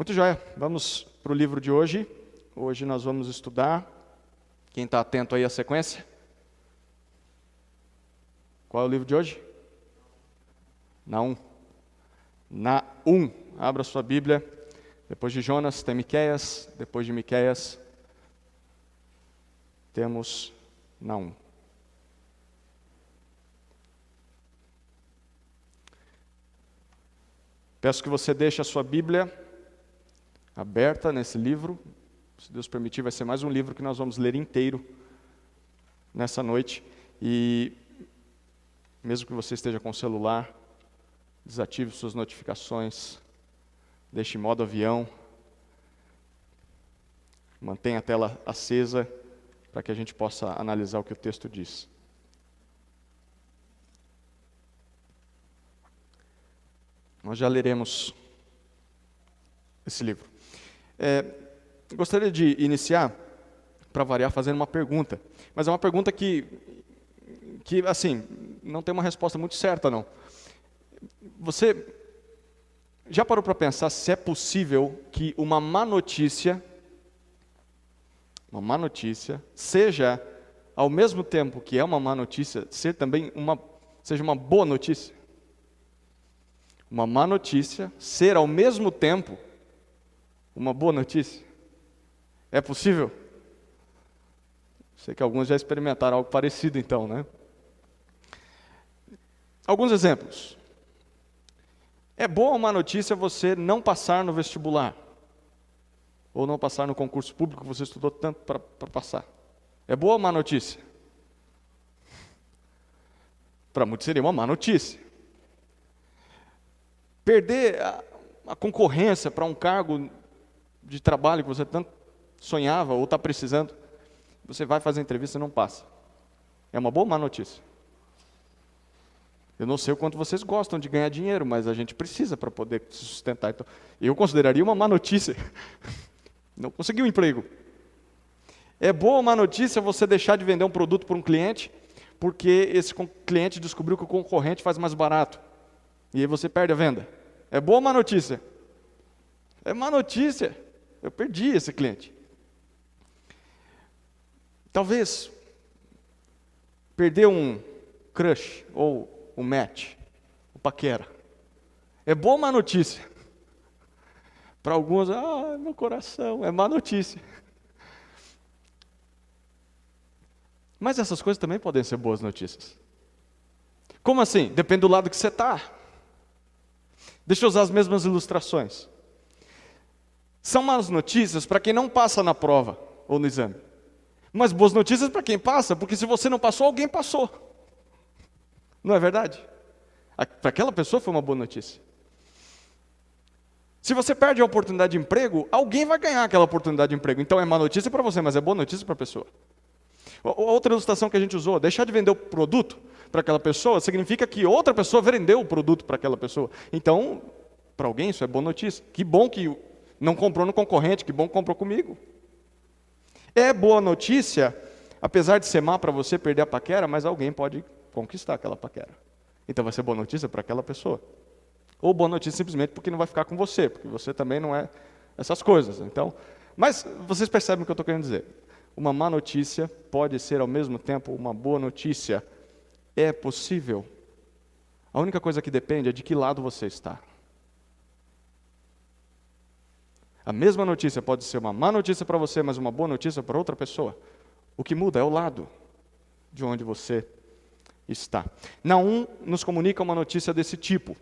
Muito jóia, vamos para o livro de hoje. Hoje nós vamos estudar. Quem está atento aí à sequência? Qual é o livro de hoje? Naum. Naum. Abra sua Bíblia. Depois de Jonas tem Miqueias. Depois de Miqueias temos Naum. Peço que você deixe a sua Bíblia aberta nesse livro. Se Deus permitir, vai ser mais um livro que nós vamos ler inteiro nessa noite. E mesmo que você esteja com o celular, desative suas notificações, deixe em modo avião, mantenha a tela acesa para que a gente possa analisar o que o texto diz. Nós já leremos esse livro. Gostaria de iniciar, para variar, fazendo uma pergunta. Mas é uma pergunta que assim, não tem uma resposta muito certa, não. Você já parou para pensar se é possível que uma má notícia seja, ao mesmo tempo que é uma má notícia, seja uma boa notícia? Uma má notícia ser ao mesmo tempo uma boa notícia? É possível? Sei que alguns já experimentaram algo parecido então, né? Alguns exemplos. É boa ou má notícia você não passar no vestibular? Ou não passar no concurso público que você estudou tanto para passar? É boa ou má notícia? Para muitos seria uma má notícia. Perder a concorrência para um cargo de trabalho que você tanto sonhava ou está precisando, você vai fazer a entrevista e não passa. É uma boa ou má notícia? Eu não sei o quanto vocês gostam de ganhar dinheiro, mas a gente precisa para poder se sustentar. Então, eu consideraria uma má notícia. Não conseguiu um emprego. É boa ou má notícia você deixar de vender um produto para um cliente, porque esse cliente descobriu que o concorrente faz mais barato. E aí você perde a venda. É boa ou má notícia? É má notícia. Eu perdi esse cliente. Talvez perder um crush ou um match, o paquera. É boa ou má notícia? Para alguns, meu coração, é má notícia. Mas essas coisas também podem ser boas notícias. Como assim? Depende do lado que você está. Deixa eu usar as mesmas ilustrações. São más notícias para quem não passa na prova ou no exame. Mas boas notícias para quem passa, porque se você não passou, alguém passou. Não é verdade? Para aquela pessoa foi uma boa notícia. Se você perde a oportunidade de emprego, alguém vai ganhar aquela oportunidade de emprego. Então é má notícia para você, mas é boa notícia para a pessoa. Outra ilustração que a gente usou, deixar de vender o produto para aquela pessoa, significa que outra pessoa vendeu o produto para aquela pessoa. Então, para alguém isso é boa notícia. Que bom que não comprou no concorrente, que bom que comprou comigo. É boa notícia, apesar de ser má para você perder a paquera, mas alguém pode conquistar aquela paquera. Então vai ser boa notícia para aquela pessoa. Ou boa notícia simplesmente porque não vai ficar com você, porque você também não é essas coisas. Então, mas vocês percebem o que eu estou querendo dizer. Uma má notícia pode ser ao mesmo tempo uma boa notícia. É possível. A única coisa que depende é de que lado você está. A mesma notícia pode ser uma má notícia para você, mas uma boa notícia para outra pessoa. O que muda é o lado de onde você está. Naum nos comunica uma notícia desse tipo.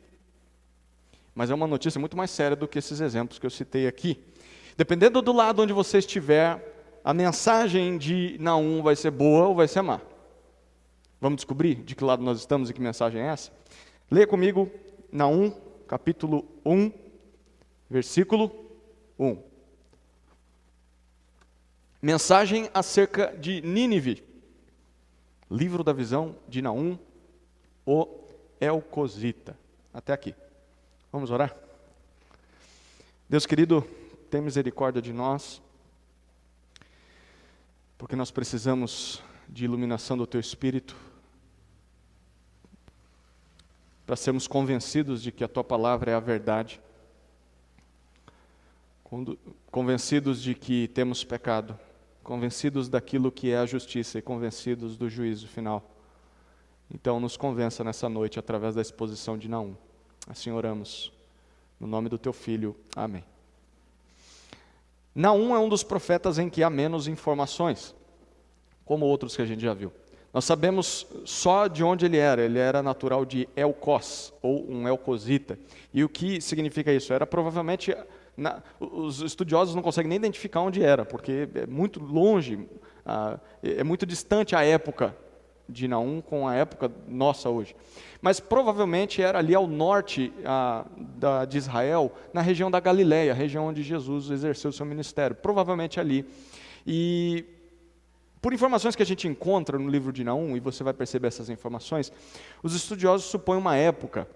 Mas é uma notícia muito mais séria do que esses exemplos que eu citei aqui. Dependendo do lado onde você estiver, a mensagem de Naum vai ser boa ou vai ser má. Vamos descobrir de que lado nós estamos e que mensagem é essa? Leia comigo Naum, capítulo 1, versículo 1. Mensagem acerca de Nínive. Livro da visão de Naum, o Elcosita. Até aqui. Vamos orar? Deus querido, tem misericórdia de nós, porque nós precisamos de iluminação do Teu Espírito, para sermos convencidos de que a Tua palavra é a verdade. convencidos de que temos pecado, convencidos daquilo que é a justiça e convencidos do juízo final. Então nos convença nessa noite através da exposição de Naum. Assim oramos, no nome do teu Filho. Amém. Naum é um dos profetas em que há menos informações, como outros que a gente já viu. Nós sabemos só de onde ele era natural de Elcós, ou um elcosita. E o que significa isso? Era provavelmente, os estudiosos não conseguem nem identificar onde era, porque é muito longe, é muito distante a época de Naum com a época nossa hoje. Mas provavelmente era ali ao norte de Israel, na região da Galileia, região onde Jesus exerceu o seu ministério, provavelmente ali. E por informações que a gente encontra no livro de Naum, e você vai perceber essas informações, os estudiosos supõem uma época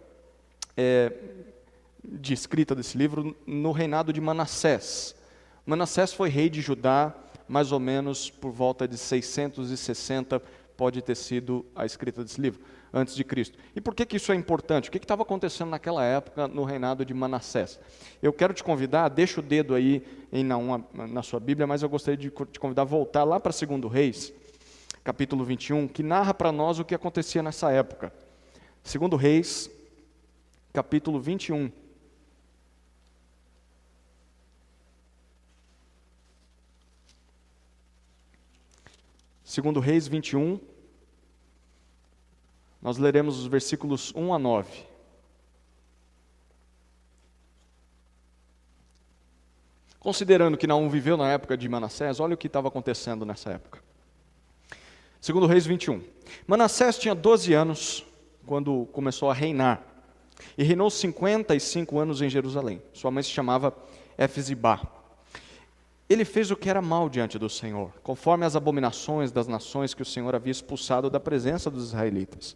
de escrita desse livro no reinado de Manassés. Manassés foi rei de Judá, mais ou menos por volta de 660, pode ter sido a escrita desse livro, antes de Cristo. E por que isso é importante? O que estava acontecendo naquela época no reinado de Manassés? Eu quero te convidar, deixa o dedo aí em Naum na sua Bíblia, mas eu gostaria de te convidar a voltar lá para 2 Reis, capítulo 21, que narra para nós o que acontecia nessa época. 2 Reis, capítulo 21. Segundo Reis 21, nós leremos os versículos 1 a 9. Considerando que Naum viveu na época de Manassés, olha o que estava acontecendo nessa época. Segundo Reis 21. Manassés tinha 12 anos quando começou a reinar, e reinou 55 anos em Jerusalém. Sua mãe se chamava Efzibá. Ele fez o que era mal diante do Senhor, conforme as abominações das nações que o Senhor havia expulsado da presença dos israelitas.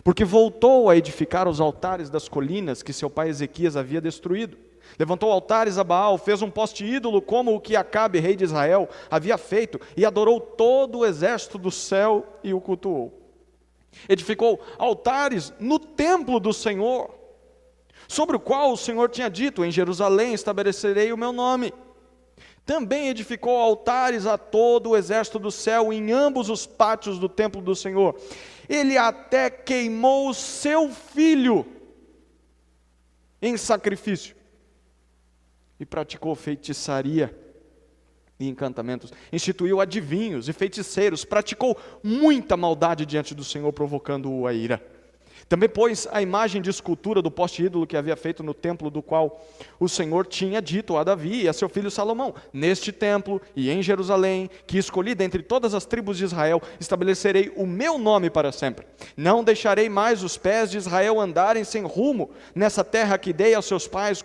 Porque voltou a edificar os altares das colinas que seu pai Ezequias havia destruído. Levantou altares a Baal, fez um poste ídolo como o que Acabe, rei de Israel, havia feito, e adorou todo o exército do céu e o cultuou. Edificou altares no templo do Senhor, sobre o qual o Senhor tinha dito: em Jerusalém estabelecerei o meu nome. Também edificou altares a todo o exército do céu em ambos os pátios do templo do Senhor. Ele até queimou o seu filho em sacrifício e praticou feitiçaria e encantamentos. Instituiu adivinhos e feiticeiros, praticou muita maldade diante do Senhor, provocando-o a ira. Também pôs a imagem de escultura do poste ídolo que havia feito no templo do qual o Senhor tinha dito a Davi e a seu filho Salomão: neste templo e em Jerusalém, que escolhi dentre todas as tribos de Israel, estabelecerei o meu nome para sempre. Não deixarei mais os pés de Israel andarem sem rumo nessa terra que dei aos seus pais,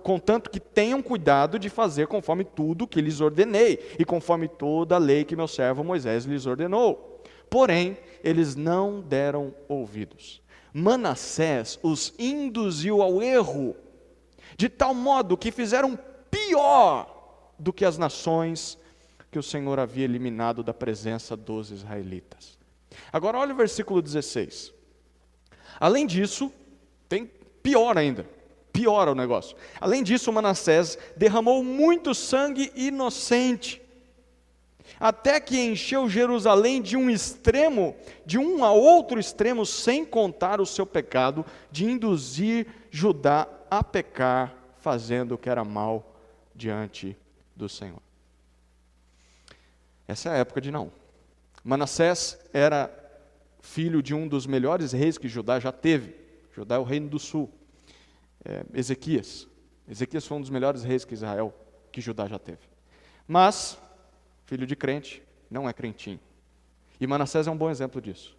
contanto que tenham cuidado de fazer conforme tudo que lhes ordenei e conforme toda a lei que meu servo Moisés lhes ordenou. Porém, eles não deram ouvidos. Manassés os induziu ao erro, de tal modo que fizeram pior do que as nações que o Senhor havia eliminado da presença dos israelitas. Agora olha o versículo 16. Além disso, tem pior ainda, piora o negócio. Além disso, Manassés derramou muito sangue inocente, até que encheu Jerusalém de um a outro extremo, sem contar o seu pecado de induzir Judá a pecar, fazendo o que era mal diante do Senhor. Essa é a época de Naum. Manassés era filho de um dos melhores reis que Judá já teve. Judá é o reino do sul. Ezequias. Ezequias foi um dos melhores reis que Judá já teve. Mas filho de crente, não é crentinho. E Manassés é um bom exemplo disso.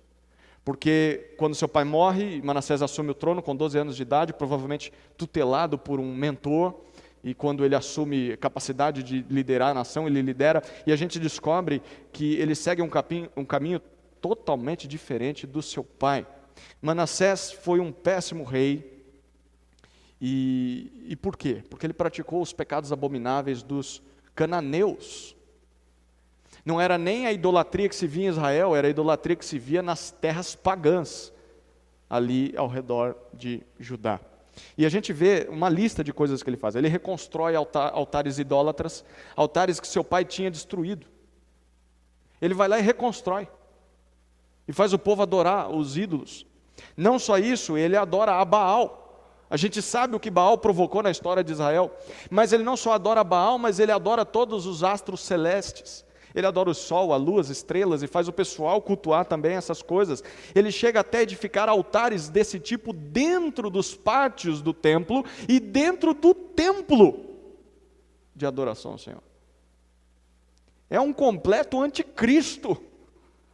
Porque quando seu pai morre, Manassés assume o trono com 12 anos de idade, provavelmente tutelado por um mentor, e quando ele assume capacidade de liderar a nação, ele lidera, e a gente descobre que ele segue um caminho totalmente diferente do seu pai. Manassés foi um péssimo rei. E por quê? Porque ele praticou os pecados abomináveis dos cananeus. Não era nem a idolatria que se via em Israel, era a idolatria que se via nas terras pagãs, ali ao redor de Judá. E a gente vê uma lista de coisas que ele faz. Ele reconstrói altares idólatras, altares que seu pai tinha destruído. Ele vai lá e reconstrói. E faz o povo adorar os ídolos. Não só isso, ele adora a Baal. A gente sabe o que Baal provocou na história de Israel. Mas ele não só adora Baal, mas ele adora todos os astros celestes. Ele adora o sol, a lua, as estrelas e faz o pessoal cultuar também essas coisas. Ele chega até a edificar altares desse tipo dentro dos pátios do templo e dentro do templo de adoração ao Senhor. É um completo anticristo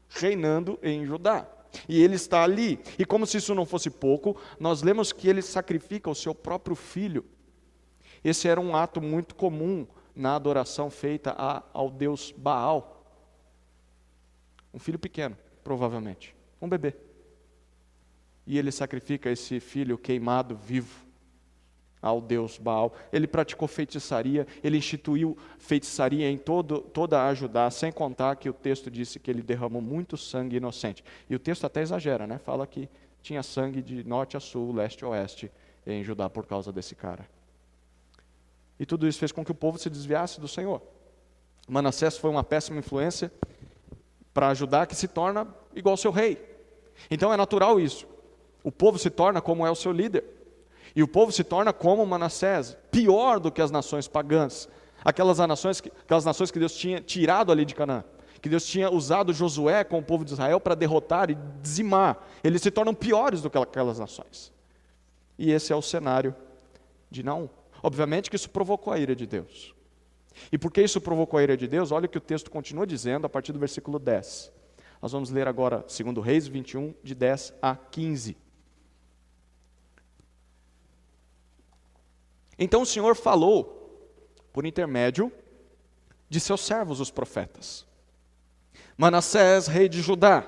reinando em Judá. E ele está ali. E como se isso não fosse pouco, nós lemos que ele sacrifica o seu próprio filho. Esse era um ato muito comum na adoração feita ao deus Baal. Um filho pequeno, provavelmente. Um bebê. E ele sacrifica esse filho queimado vivo ao deus Baal. Ele praticou feitiçaria, ele instituiu feitiçaria em toda a Judá, sem contar que o texto disse que ele derramou muito sangue inocente. E o texto até exagera, né? Fala que tinha sangue de norte a sul, leste a oeste em Judá por causa desse cara. E tudo isso fez com que o povo se desviasse do Senhor. Manassés foi uma péssima influência para Judá, que se torna igual ao seu rei. Então é natural isso. O povo se torna como é o seu líder. E o povo se torna como Manassés, pior do que as nações pagãs. Aquelas nações que Deus tinha tirado ali de Canaã. Que Deus tinha usado Josué com o povo de Israel para derrotar e dizimar. Eles se tornam piores do que aquelas nações. E esse é o cenário de Naum. Obviamente que isso provocou a ira de Deus. E por que isso provocou a ira de Deus? Olha o que o texto continua dizendo a partir do versículo 10. Nós vamos ler agora 2 Reis 21, de 10 a 15. Então o Senhor falou, por intermédio de seus servos, os profetas. Manassés, rei de Judá,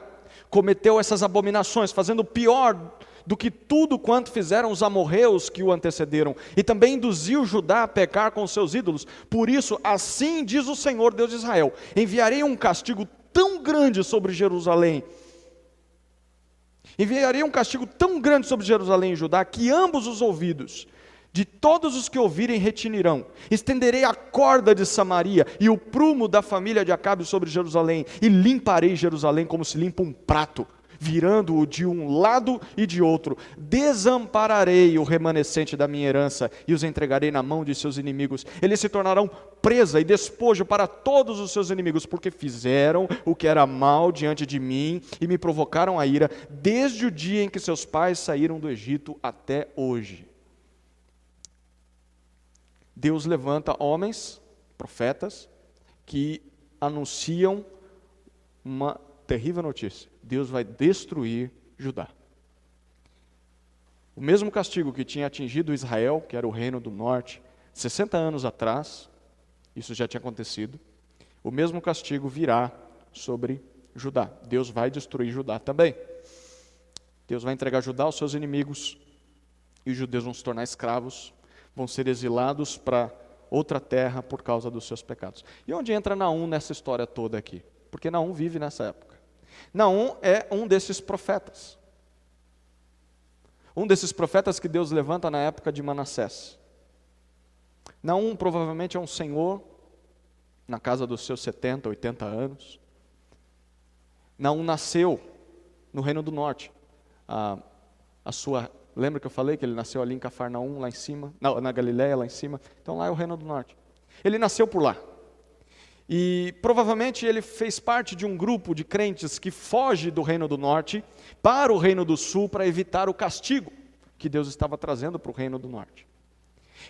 cometeu essas abominações, fazendo pior do que tudo quanto fizeram os amorreus que o antecederam, e também induziu Judá a pecar com seus ídolos. Por isso, assim diz o Senhor Deus de Israel: enviarei um castigo tão grande sobre Jerusalém, e Judá, que ambos os ouvidos de todos os que ouvirem retinirão. Estenderei a corda de Samaria e o prumo da família de Acabe sobre Jerusalém, e limparei Jerusalém como se limpa um prato, virando-o de um lado e de outro. Desampararei o remanescente da minha herança e os entregarei na mão de seus inimigos. Eles se tornarão presa e despojo para todos os seus inimigos, porque fizeram o que era mal diante de mim e me provocaram a ira, desde o dia em que seus pais saíram do Egito até hoje. Deus levanta homens, profetas, que anunciam uma terrível notícia: Deus vai destruir Judá. O mesmo castigo que tinha atingido Israel, que era o reino do norte, 60 anos atrás, isso já tinha acontecido, o mesmo castigo virá sobre Judá. Deus vai destruir Judá também. Deus vai entregar Judá aos seus inimigos, e os judeus vão se tornar escravos, vão ser exilados para outra terra por causa dos seus pecados. E onde entra Naum nessa história toda aqui? Porque Naum vive nessa época. Naum é um desses profetas. Um desses profetas que Deus levanta na época de Manassés. Naum provavelmente é um senhor, na casa dos seus 70, 80 anos. Naum nasceu no Reino do Norte. Lembra que eu falei que ele nasceu ali em Cafarnaum, lá em cima? Na Galileia, lá em cima. Então lá é o Reino do Norte. Ele nasceu por lá. E provavelmente ele fez parte de um grupo de crentes que foge do Reino do Norte para o Reino do Sul para evitar o castigo que Deus estava trazendo para o Reino do Norte.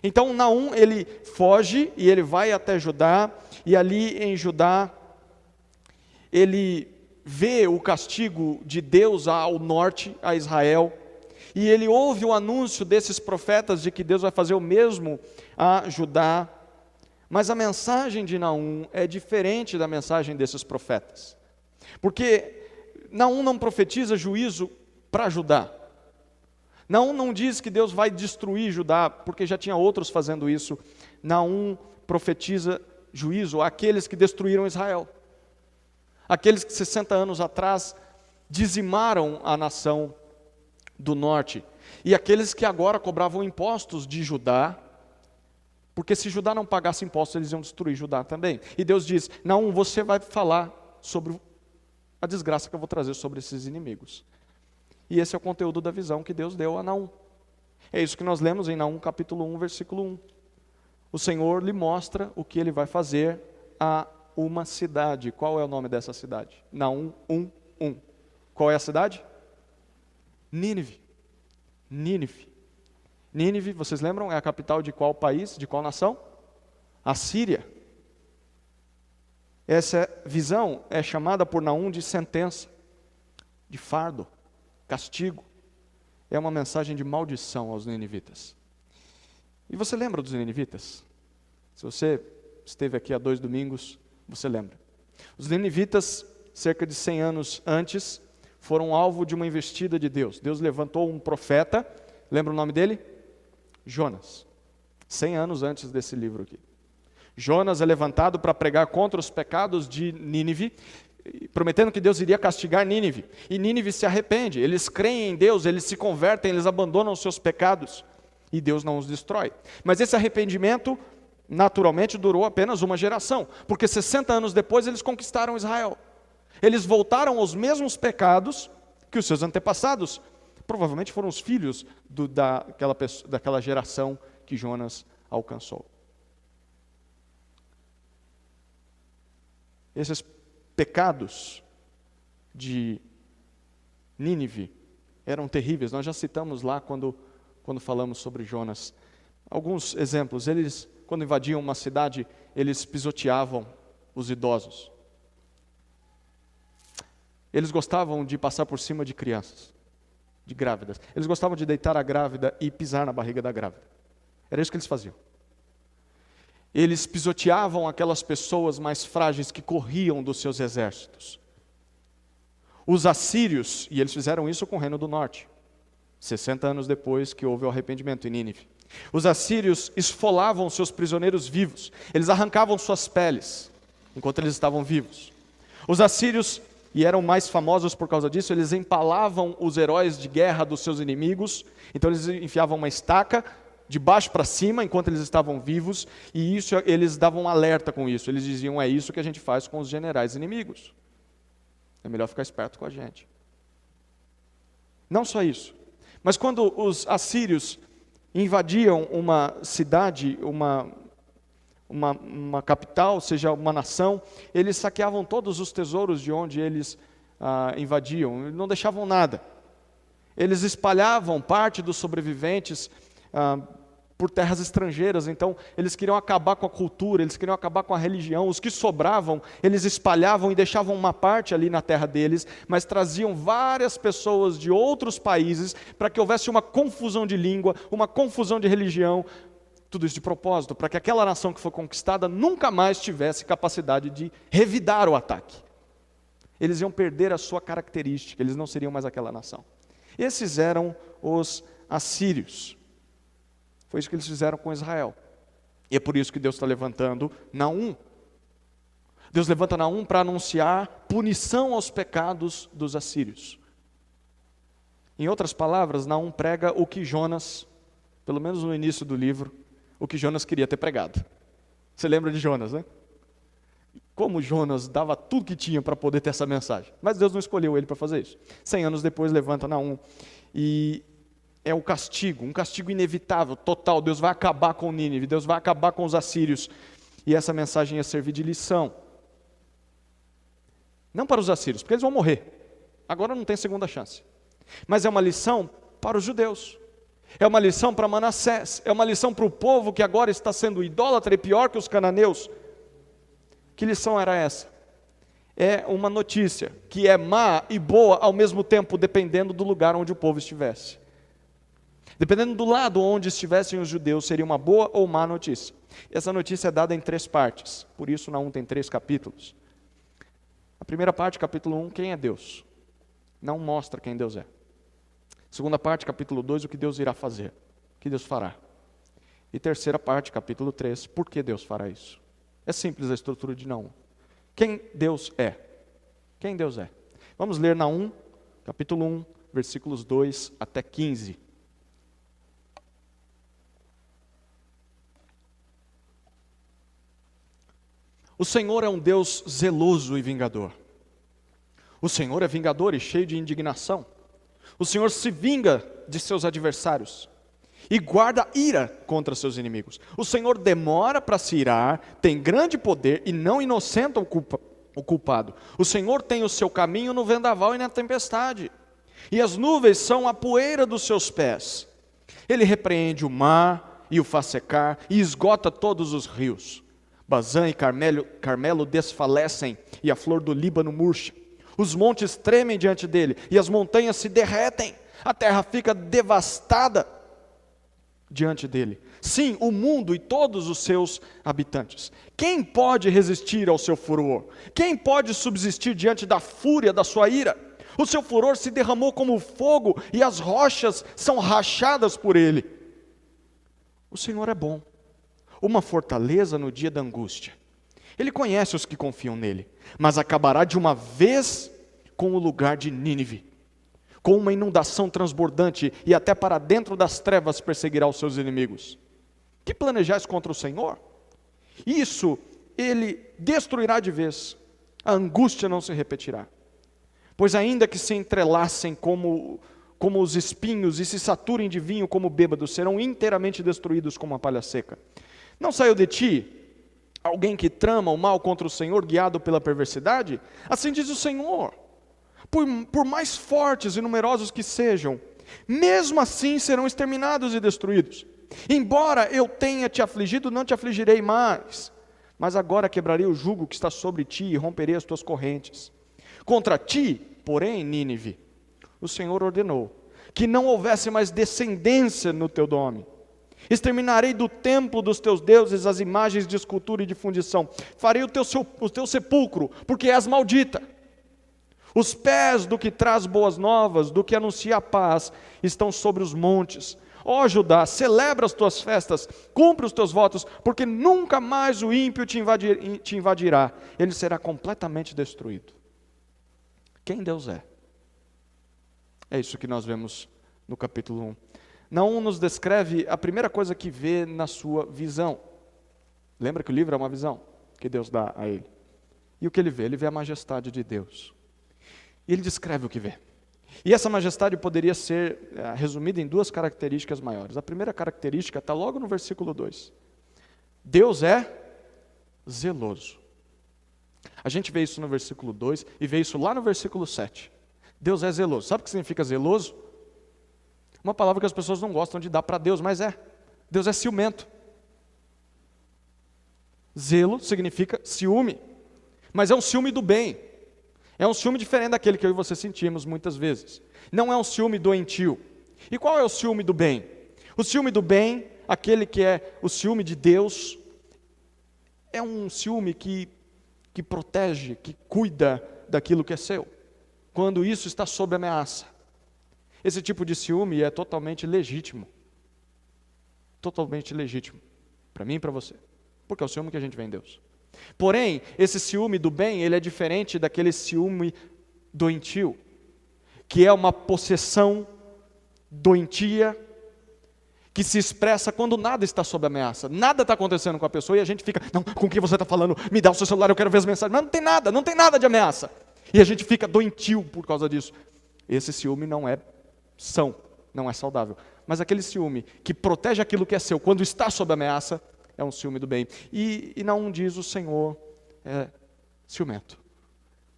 Então Naum, ele foge e ele vai até Judá, e ali em Judá ele vê o castigo de Deus ao norte, a Israel, e ele ouve o anúncio desses profetas de que Deus vai fazer o mesmo a Judá. Mas a mensagem de Naum é diferente da mensagem desses profetas. Porque Naum não profetiza juízo para Judá. Naum não diz que Deus vai destruir Judá, porque já tinha outros fazendo isso. Naum profetiza juízo àqueles que destruíram Israel. Aqueles que 60 anos atrás dizimaram a nação do norte. e aqueles que agora cobravam impostos de Judá, porque se Judá não pagasse impostos, eles iam destruir Judá também. E Deus diz: Naum, você vai falar sobre a desgraça que eu vou trazer sobre esses inimigos. E esse é o conteúdo da visão que Deus deu a Naum. É isso que nós lemos em Naum capítulo 1, versículo 1. O Senhor lhe mostra o que ele vai fazer a uma cidade. Qual é o nome dessa cidade? Naum 1:1. Qual é a cidade? Nínive. Nínive. Nínive, vocês lembram? É a capital de qual país? De qual nação? A Síria. Essa visão é chamada por Naum de sentença, de fardo, castigo. É uma mensagem de maldição aos ninivitas. E você lembra dos ninivitas? Se você esteve aqui há 2 domingos, você lembra. Os ninivitas, cerca de 100 anos antes, foram alvo de uma investida de Deus. Deus levantou um profeta, lembra o nome dele? Jonas. 100 anos antes desse livro aqui. Jonas é levantado para pregar contra os pecados de Nínive, prometendo que Deus iria castigar Nínive. E Nínive se arrepende, eles creem em Deus, eles se convertem, eles abandonam os seus pecados. E Deus não os destrói. Mas esse arrependimento, naturalmente, durou apenas uma geração. Porque 60 anos depois eles conquistaram Israel. Eles voltaram aos mesmos pecados que os seus antepassados. Provavelmente foram os filhos daquela geração que Jonas alcançou. Esses pecados de Nínive eram terríveis. Nós já citamos lá quando falamos sobre Jonas. Alguns exemplos. Eles, quando invadiam uma cidade, eles pisoteavam os idosos. Eles gostavam de passar por cima de crianças, de grávidas. Eles gostavam de deitar a grávida e pisar na barriga da grávida. Era isso que eles faziam. Eles pisoteavam aquelas pessoas mais frágeis que corriam dos seus exércitos. Os assírios, e eles fizeram isso com o Reino do Norte, 60 anos depois que houve o arrependimento em Nínive. Os assírios esfolavam seus prisioneiros vivos. Eles arrancavam suas peles enquanto eles estavam vivos. Os assírios, e eram mais famosos por causa disso, eles empalavam os heróis de guerra dos seus inimigos. Então eles enfiavam uma estaca de baixo para cima enquanto eles estavam vivos, e isso eles davam um alerta com isso. Eles diziam: é isso que a gente faz com os generais inimigos. É melhor ficar esperto com a gente. Não só isso, mas quando os assírios invadiam uma cidade, uma capital, seja uma nação, eles saqueavam todos os tesouros de onde eles invadiam, não deixavam nada. Eles espalhavam parte dos sobreviventes por terras estrangeiras. Então eles queriam acabar com a cultura, eles queriam acabar com a religião. Os que sobravam, eles espalhavam e deixavam uma parte ali na terra deles, mas traziam várias pessoas de outros países para que houvesse uma confusão de língua, uma confusão de religião. Tudo isso de propósito, para que aquela nação que foi conquistada nunca mais tivesse capacidade de revidar o ataque. Eles iam perder a sua característica, eles não seriam mais aquela nação. Esses eram os assírios. Foi isso que eles fizeram com Israel. E é por isso que Deus está levantando Naum. Deus levanta Naum para anunciar punição aos pecados dos assírios. Em outras palavras, Naum prega o que Jonas, pelo menos no início do livro, o que Jonas queria ter pregado. Você lembra de Jonas, né? Como Jonas dava tudo que tinha para poder ter essa mensagem. Mas Deus não escolheu ele para fazer isso. 100 anos depois levanta Naum. E é um castigo inevitável, total. Deus vai acabar com Nínive, Deus vai acabar com os assírios. E essa mensagem ia servir de lição. Não para os assírios, porque eles vão morrer. Agora não tem segunda chance. Mas é uma lição para os judeus. É uma lição para Manassés. É uma lição para o povo que agora está sendo idólatra e pior que os cananeus. Que lição era essa? É uma notícia que é má e boa ao mesmo tempo, dependendo do lugar onde o povo estivesse. Dependendo do lado onde estivessem os judeus, seria uma boa ou má notícia. Essa notícia é dada em 3 partes, por isso Naum tem 3 capítulos. A primeira parte, capítulo 1, quem é Deus? Não mostra quem Deus é. Segunda parte, capítulo 2, o que Deus irá fazer, o que Deus fará. E terceira parte, capítulo 3, por que Deus fará isso? É simples a estrutura de Naum. Quem Deus é? Quem Deus é? Vamos ler Naum, capítulo 1, versículos 2 até 15. O Senhor é um Deus zeloso e vingador. O Senhor é vingador e cheio de indignação. O Senhor se vinga de seus adversários e guarda ira contra seus inimigos. O Senhor demora para se irar, tem grande poder e não inocenta o culpado. O Senhor tem o seu caminho no vendaval e na tempestade, e as nuvens são a poeira dos seus pés. Ele repreende o mar e o faz secar, e esgota todos os rios. Bazã e Carmelo desfalecem, e a flor do Líbano murcha. Os montes tremem diante dele, e as montanhas se derretem. A terra fica devastada diante dele. Sim, o mundo e todos os seus habitantes. Quem pode resistir ao seu furor? Quem pode subsistir diante da fúria da sua ira? O seu furor se derramou como fogo, e as rochas são rachadas por ele. O Senhor é bom, uma fortaleza no dia da angústia. Ele conhece os que confiam nele, mas acabará de uma vez com o lugar de Nínive, com uma inundação transbordante, e até para dentro das trevas perseguirá os seus inimigos. Que planejais contra o Senhor? Isso ele destruirá de vez, a angústia não se repetirá. Pois ainda que se entrelacem como os espinhos e se saturem de vinho como bêbados, serão inteiramente destruídos como a palha seca. Não saiu de ti alguém que trama o mal contra o Senhor, guiado pela perversidade? Assim diz o Senhor: por mais fortes e numerosos que sejam, mesmo assim serão exterminados e destruídos. Embora eu tenha te afligido, não te afligirei mais, mas agora quebrarei o jugo que está sobre ti e romperei as tuas correntes. Contra ti, porém, Nínive, o Senhor ordenou que não houvesse mais descendência no teu nome. Exterminarei do templo dos teus deuses as imagens de escultura e de fundição. Farei o teu sepulcro, porque és maldita. Os pés do que traz boas novas, do que anuncia a paz, estão sobre os montes. Ó Judá, celebra as tuas festas, cumpre os teus votos, porque nunca mais o ímpio te invadirá. Ele será completamente destruído. Quem Deus é? É isso que nós vemos no capítulo 1. Naum nos descreve a primeira coisa que vê na sua visão. Lembra que o livro é uma visão que Deus dá a ele. E o que ele vê? Ele vê a majestade de Deus. E ele descreve o que vê. E essa majestade poderia ser resumida em duas características maiores. A primeira característica está logo no versículo 2. Deus é zeloso. A gente vê isso no versículo 2 e vê isso lá no versículo 7. Deus é zeloso. Sabe o que significa zeloso? Uma palavra que as pessoas não gostam de dar para Deus, mas é. Deus é ciumento. Zelo significa ciúme, mas é um ciúme do bem. É um ciúme diferente daquele que eu e você sentimos muitas vezes. Não é um ciúme doentio. E qual é o ciúme do bem? O ciúme do bem, aquele que é o ciúme de Deus, é um ciúme que protege, que cuida daquilo que é seu, quando isso está sob ameaça. Esse tipo de ciúme é totalmente legítimo. Totalmente legítimo. Para mim e para você. Porque é o ciúme que a gente vê em Deus. Porém, esse ciúme do bem, ele é diferente daquele ciúme doentio, que é uma possessão doentia, que se expressa quando nada está sob ameaça. Nada está acontecendo com a pessoa e a gente fica, não, com o que você está falando? Me dá o seu celular, eu quero ver as mensagens. Mas não tem nada de ameaça. E a gente fica doentio por causa disso. Esse ciúme não é são, não é saudável. Mas aquele ciúme que protege aquilo que é seu quando está sob ameaça, é um ciúme do bem. E Naum diz, o Senhor é ciumento.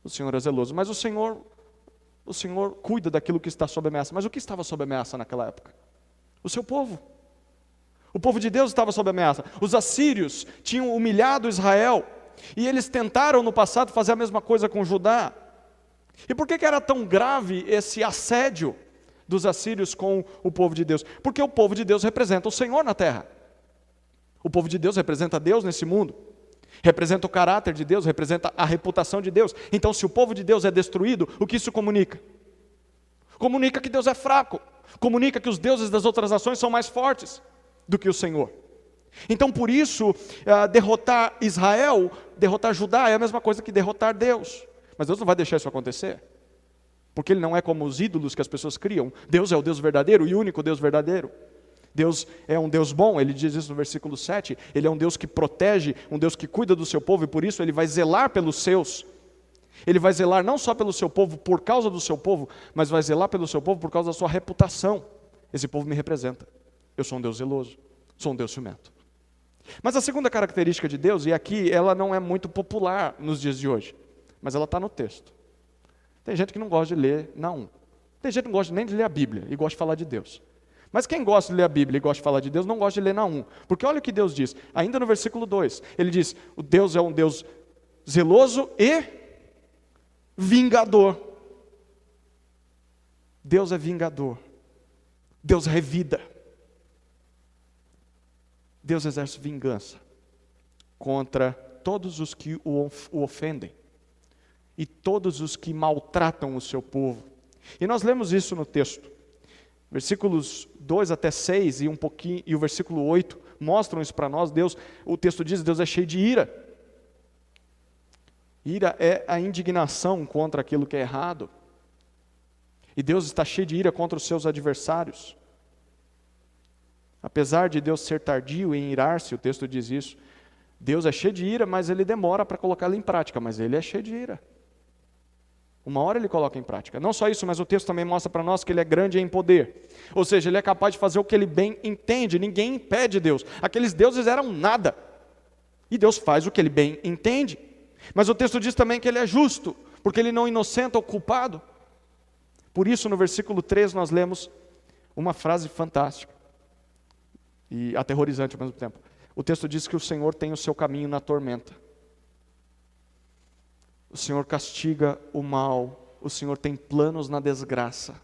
O Senhor é zeloso. Mas o Senhor cuida daquilo que está sob ameaça. Mas o que estava sob ameaça naquela época? O seu povo. O povo de Deus estava sob ameaça. Os assírios tinham humilhado Israel. E eles tentaram no passado fazer a mesma coisa com Judá. E por que era tão grave esse assédio dos assírios com o povo de Deus? Porque o povo de Deus representa o Senhor na terra. O povo de Deus representa Deus nesse mundo. Representa o caráter de Deus, representa a reputação de Deus. Então, se o povo de Deus é destruído, o que isso comunica? Comunica que Deus é fraco. Comunica que os deuses das outras nações são mais fortes do que o Senhor. Então, por isso, derrotar Israel, derrotar Judá é a mesma coisa que derrotar Deus. Mas Deus não vai deixar isso acontecer. Porque Ele não é como os ídolos que as pessoas criam. Deus é o Deus verdadeiro e único Deus verdadeiro. Deus é um Deus bom, ele diz isso no versículo 7, ele é um Deus que protege, um Deus que cuida do seu povo, e por isso ele vai zelar pelos seus. Ele vai zelar não só pelo seu povo, por causa do seu povo, mas vai zelar pelo seu povo por causa da sua reputação. Esse povo me representa. Eu sou um Deus zeloso, sou um Deus ciumento. Mas a segunda característica de Deus, e aqui ela não é muito popular nos dias de hoje, mas ela está no texto. Tem gente que não gosta de ler Naum. Tem gente que não gosta nem de ler a Bíblia e gosta de falar de Deus. Mas quem gosta de ler a Bíblia e gosta de falar de Deus, não gosta de ler Naum. Porque olha o que Deus diz, ainda no versículo 2, ele diz, o Deus é um Deus zeloso e vingador. Deus é vingador. Deus revida. Deus exerce vingança contra todos os que o ofendem e todos os que maltratam o seu povo. E nós lemos isso no texto. Versículos 2 até 6 e um pouquinho, e o versículo 8 mostram isso para nós. O texto diz, Deus é cheio de ira. Ira é a indignação contra aquilo que é errado. E Deus está cheio de ira contra os seus adversários. Apesar de Deus ser tardio em irar-se, o texto diz isso, Deus é cheio de ira, mas Ele demora para colocá-la em prática, mas Ele é cheio de ira. Uma hora Ele coloca em prática. Não só isso, mas o texto também mostra para nós que Ele é grande em poder. Ou seja, Ele é capaz de fazer o que Ele bem entende, ninguém impede Deus. Aqueles deuses eram nada, e Deus faz o que Ele bem entende. Mas o texto diz também que Ele é justo, porque Ele não inocenta o culpado. Por isso, no versículo 3, nós lemos uma frase fantástica e aterrorizante ao mesmo tempo. O texto diz que o Senhor tem o seu caminho na tormenta. O Senhor castiga o mal. O Senhor tem planos na desgraça.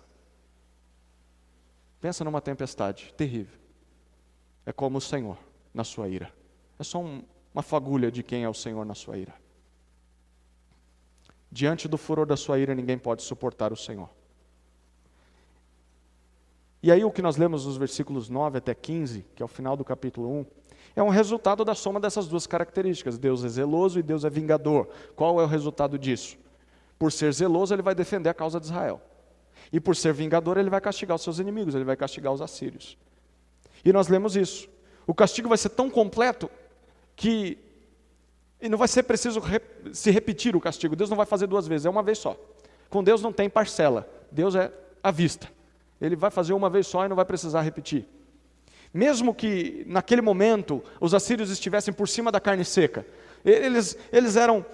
Pensa numa tempestade terrível. É como o Senhor na sua ira. É só uma fagulha de quem é o Senhor na sua ira. Diante do furor da sua ira, ninguém pode suportar o Senhor. E aí o que nós lemos nos versículos 9 até 15, que é o final do capítulo 1, é um resultado da soma dessas duas características. Deus é zeloso e Deus é vingador. Qual é o resultado disso? Por ser zeloso, Ele vai defender a causa de Israel. E por ser vingador, Ele vai castigar os seus inimigos, Ele vai castigar os assírios. E nós lemos isso. O castigo vai ser tão completo que não vai ser preciso se repetir o castigo. Deus não vai fazer duas vezes, é uma vez só. Com Deus não tem parcela, Deus é à vista. Ele vai fazer uma vez só e não vai precisar repetir. Mesmo que naquele momento os assírios estivessem por cima da carne seca, eles eram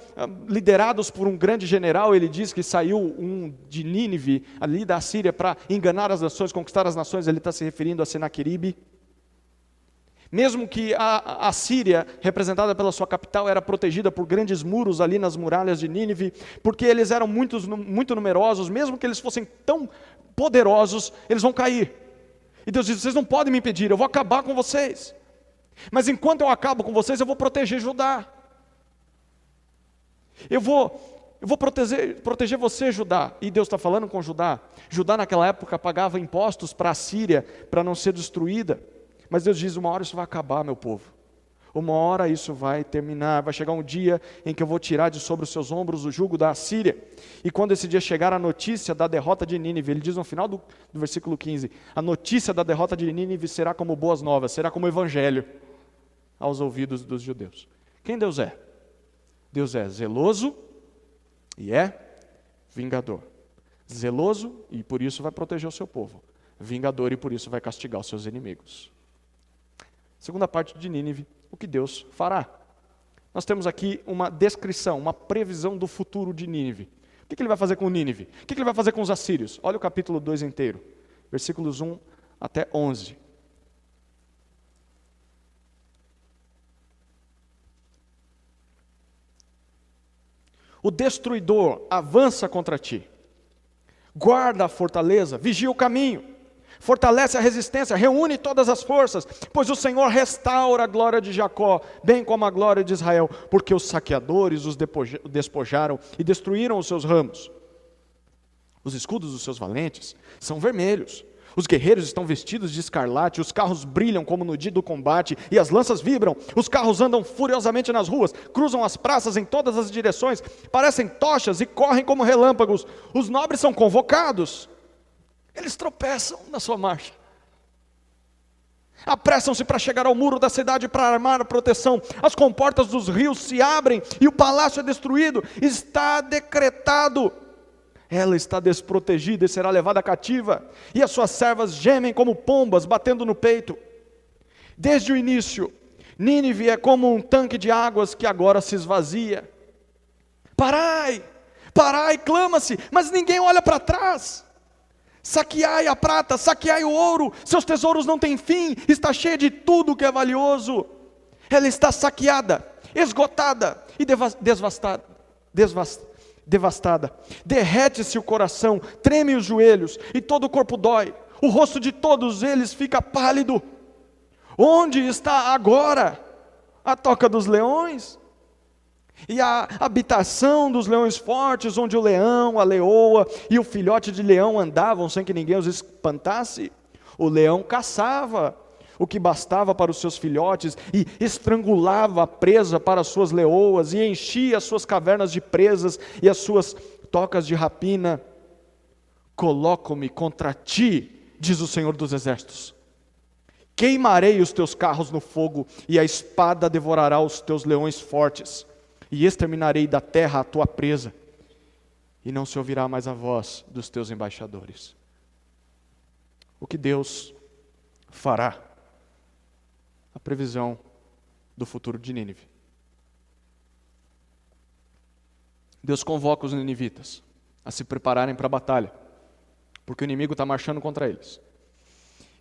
liderados por um grande general. Ele diz que saiu um de Nínive, ali da Assíria, para enganar as nações, conquistar as nações. Ele está se referindo a Senaqueribe. Mesmo que a Síria, representada pela sua capital, era protegida por grandes muros ali nas muralhas de Nínive, porque eles eram muito numerosos, mesmo que eles fossem tão poderosos, eles vão cair. E Deus diz, vocês não podem me impedir, eu vou acabar com vocês. Mas enquanto eu acabo com vocês, eu vou proteger Judá. Eu vou proteger você, Judá. E Deus está falando com Judá. Judá naquela época pagava impostos para a Síria, para não ser destruída. Mas Deus diz, uma hora isso vai acabar, meu povo. Uma hora isso vai terminar, vai chegar um dia em que eu vou tirar de sobre os seus ombros o jugo da Assíria. E quando esse dia chegar, a notícia da derrota de Nínive, ele diz no final do versículo 15, a notícia da derrota de Nínive será como boas novas, será como evangelho aos ouvidos dos judeus. Quem Deus é? Deus é zeloso e é vingador. Zeloso e por isso vai proteger o seu povo. Vingador e por isso vai castigar os seus inimigos. Segunda parte de Nínive, o que Deus fará. Nós temos aqui uma descrição, uma previsão do futuro de Nínive. O que Ele vai fazer com Nínive? O que Ele vai fazer com os assírios? Olha o capítulo 2 inteiro, versículos 1 até 11. O destruidor avança contra ti, guarda a fortaleza, vigia o caminho, fortalece a resistência, reúne todas as forças, pois o Senhor restaura a glória de Jacó, bem como a glória de Israel, porque os saqueadores os despojaram e destruíram os seus ramos. Os escudos dos seus valentes são vermelhos, os guerreiros estão vestidos de escarlate, os carros brilham como no dia do combate, e as lanças vibram, os carros andam furiosamente nas ruas, cruzam as praças em todas as direções, parecem tochas e correm como relâmpagos, os nobres são convocados, eles tropeçam na sua marcha. Apressam-se para chegar ao muro da cidade para armar a proteção. As comportas dos rios se abrem e o palácio é destruído. Está decretado. Ela está desprotegida e será levada cativa. E as suas servas gemem como pombas, batendo no peito. Desde o início, Nínive é como um tanque de águas que agora se esvazia. Parai, parai, clama-se, mas ninguém olha para trás. Saqueai a prata, saqueai o ouro, seus tesouros não têm fim, está cheia de tudo que é valioso. Ela está saqueada, esgotada e devastada. Derrete-se o coração, tremem os joelhos e todo o corpo dói. O rosto de todos eles fica pálido. Onde está agora a toca dos leões? E a habitação dos leões fortes, onde o leão, a leoa e o filhote de leão andavam sem que ninguém os espantasse? O leão caçava o que bastava para os seus filhotes e estrangulava a presa para as suas leoas e enchia as suas cavernas de presas e as suas tocas de rapina. Coloco-me contra ti, diz o Senhor dos Exércitos. Queimarei os teus carros no fogo e a espada devorará os teus leões fortes. E exterminarei da terra a tua presa, e não se ouvirá mais a voz dos teus embaixadores. O que Deus fará? A previsão do futuro de Nínive. Deus convoca os ninivitas a se prepararem para a batalha, porque o inimigo está marchando contra eles.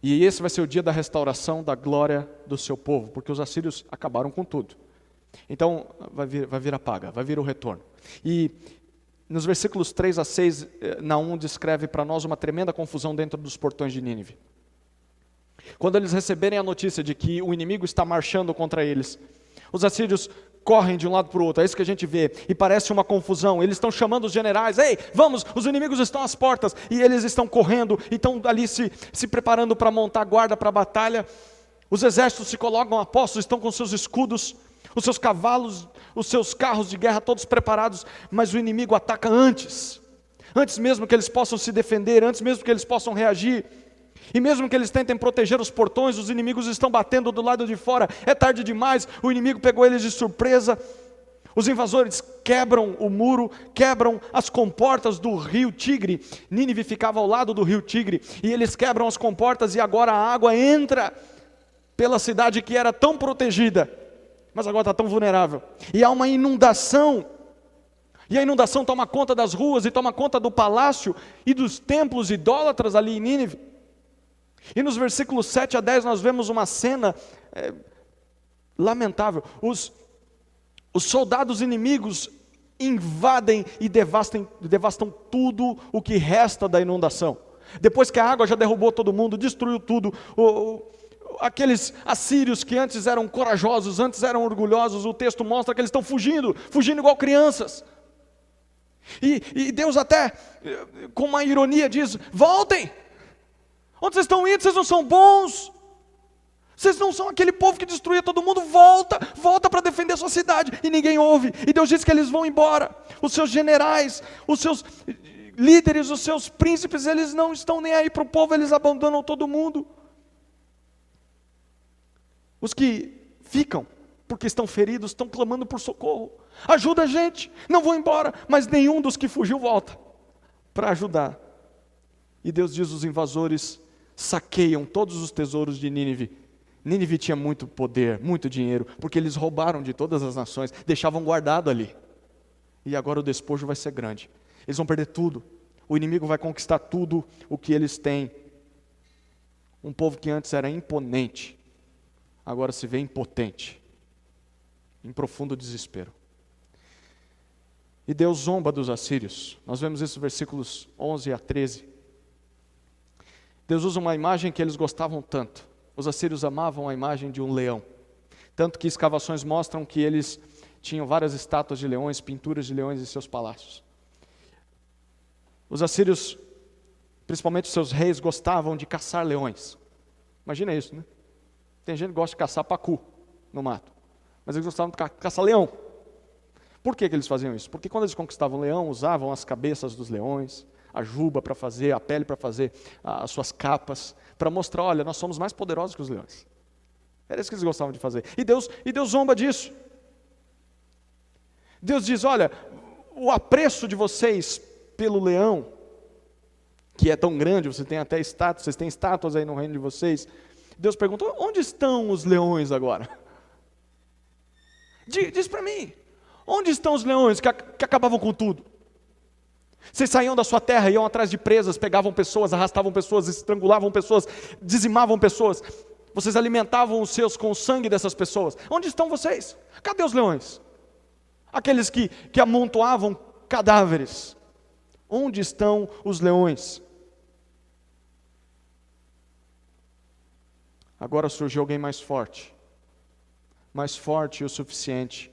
E esse vai ser o dia da restauração da glória do seu povo, porque os assírios acabaram com tudo. Então, vai vir a paga, vai vir o retorno. E nos versículos 3 a 6, Naum descreve para nós uma tremenda confusão dentro dos portões de Nínive. Quando eles receberem a notícia de que o inimigo está marchando contra eles, os assírios correm de um lado para o outro, é isso que a gente vê, e parece uma confusão. Eles estão chamando os generais, ei, vamos, os inimigos estão às portas, e eles estão correndo, e estão ali se preparando para montar guarda para a batalha. Os exércitos se colocam a postos, estão com seus escudos, os seus cavalos, os seus carros de guerra todos preparados, mas o inimigo ataca antes mesmo que eles possam se defender, antes mesmo que eles possam reagir, e mesmo que eles tentem proteger os portões, os inimigos estão batendo do lado de fora, é tarde demais, o inimigo pegou eles de surpresa. Os invasores quebram o muro, quebram as comportas do rio Tigre. Nínive ficava ao lado do rio Tigre, e eles quebram as comportas, e agora a água entra pela cidade que era tão protegida, mas agora está tão vulnerável, e há uma inundação, e a inundação toma conta das ruas, e toma conta do palácio, e dos templos idólatras ali em Nínive. E nos versículos 7 a 10 nós vemos uma cena lamentável. Os soldados inimigos invadem e devastam tudo o que resta da inundação. Depois que a água já derrubou todo mundo, destruiu tudo, aqueles assírios que antes eram corajosos, antes eram orgulhosos, o texto mostra que eles estão fugindo igual crianças. E Deus até, com uma ironia, diz: voltem! Onde vocês estão indo? Vocês não são bons. Vocês não são aquele povo que destruía todo mundo. Volta para defender a sua cidade. E ninguém ouve. E Deus diz que eles vão embora. Os seus generais, os seus líderes, os seus príncipes, eles não estão nem aí para o povo, eles abandonam todo mundo. Os que ficam, porque estão feridos, estão clamando por socorro. Ajuda a gente, não vão embora. Mas nenhum dos que fugiu volta para ajudar. E Deus diz: os invasores saqueiam todos os tesouros de Nínive. Nínive tinha muito poder, muito dinheiro, porque eles roubaram de todas as nações, deixavam guardado ali. E agora o despojo vai ser grande. Eles vão perder tudo. O inimigo vai conquistar tudo o que eles têm. Um povo que antes era imponente, agora se vê impotente, em profundo desespero. E Deus zomba dos assírios. Nós vemos isso nos versículos 11 a 13. Deus usa uma imagem que eles gostavam tanto. Os assírios amavam a imagem de um leão. Tanto que escavações mostram que eles tinham várias estátuas de leões, pinturas de leões em seus palácios. Os assírios, principalmente seus reis, gostavam de caçar leões. Imagina isso, né? Tem gente que gosta de caçar pacu no mato, mas eles gostavam de caçar leão. Por que eles faziam isso? Porque quando eles conquistavam o leão, usavam as cabeças dos leões, a juba para fazer, a pele para fazer as suas capas, para mostrar, olha, nós somos mais poderosos que os leões. Era isso que eles gostavam de fazer. E Deus zomba disso. Deus diz, olha, o apreço de vocês pelo leão, que é tão grande, você tem até estátuas, vocês têm estátuas aí no reino de vocês. Deus perguntou, onde estão os leões agora? Diz para mim, onde estão os leões que acabavam com tudo? Vocês saíam da sua terra, iam atrás de presas, pegavam pessoas, arrastavam pessoas, estrangulavam pessoas, dizimavam pessoas. Vocês alimentavam os seus com o sangue dessas pessoas. Onde estão vocês? Cadê os leões? Aqueles que amontoavam cadáveres. Onde estão os leões? Agora surgiu alguém mais forte o suficiente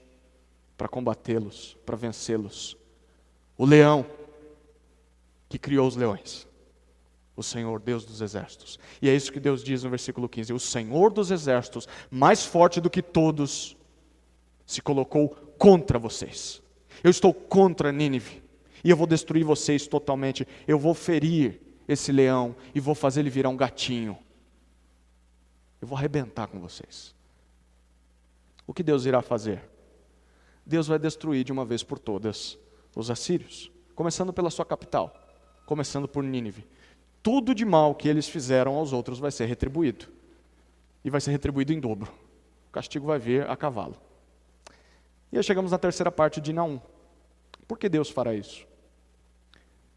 para combatê-los, para vencê-los. O leão que criou os leões, o Senhor, Deus dos exércitos. E é isso que Deus diz no versículo 15, o Senhor dos exércitos, mais forte do que todos, se colocou contra vocês. Eu estou contra Nínive, e eu vou destruir vocês totalmente. Eu vou ferir esse leão, e vou fazer ele virar um gatinho. Eu vou arrebentar com vocês. O que Deus irá fazer? Deus vai destruir de uma vez por todas os assírios, começando pela sua capital, começando por Nínive. Tudo de mal que eles fizeram aos outros vai ser retribuído. E vai ser retribuído em dobro. O castigo vai vir a cavalo. E aí chegamos na terceira parte de Naum. Por que Deus fará isso?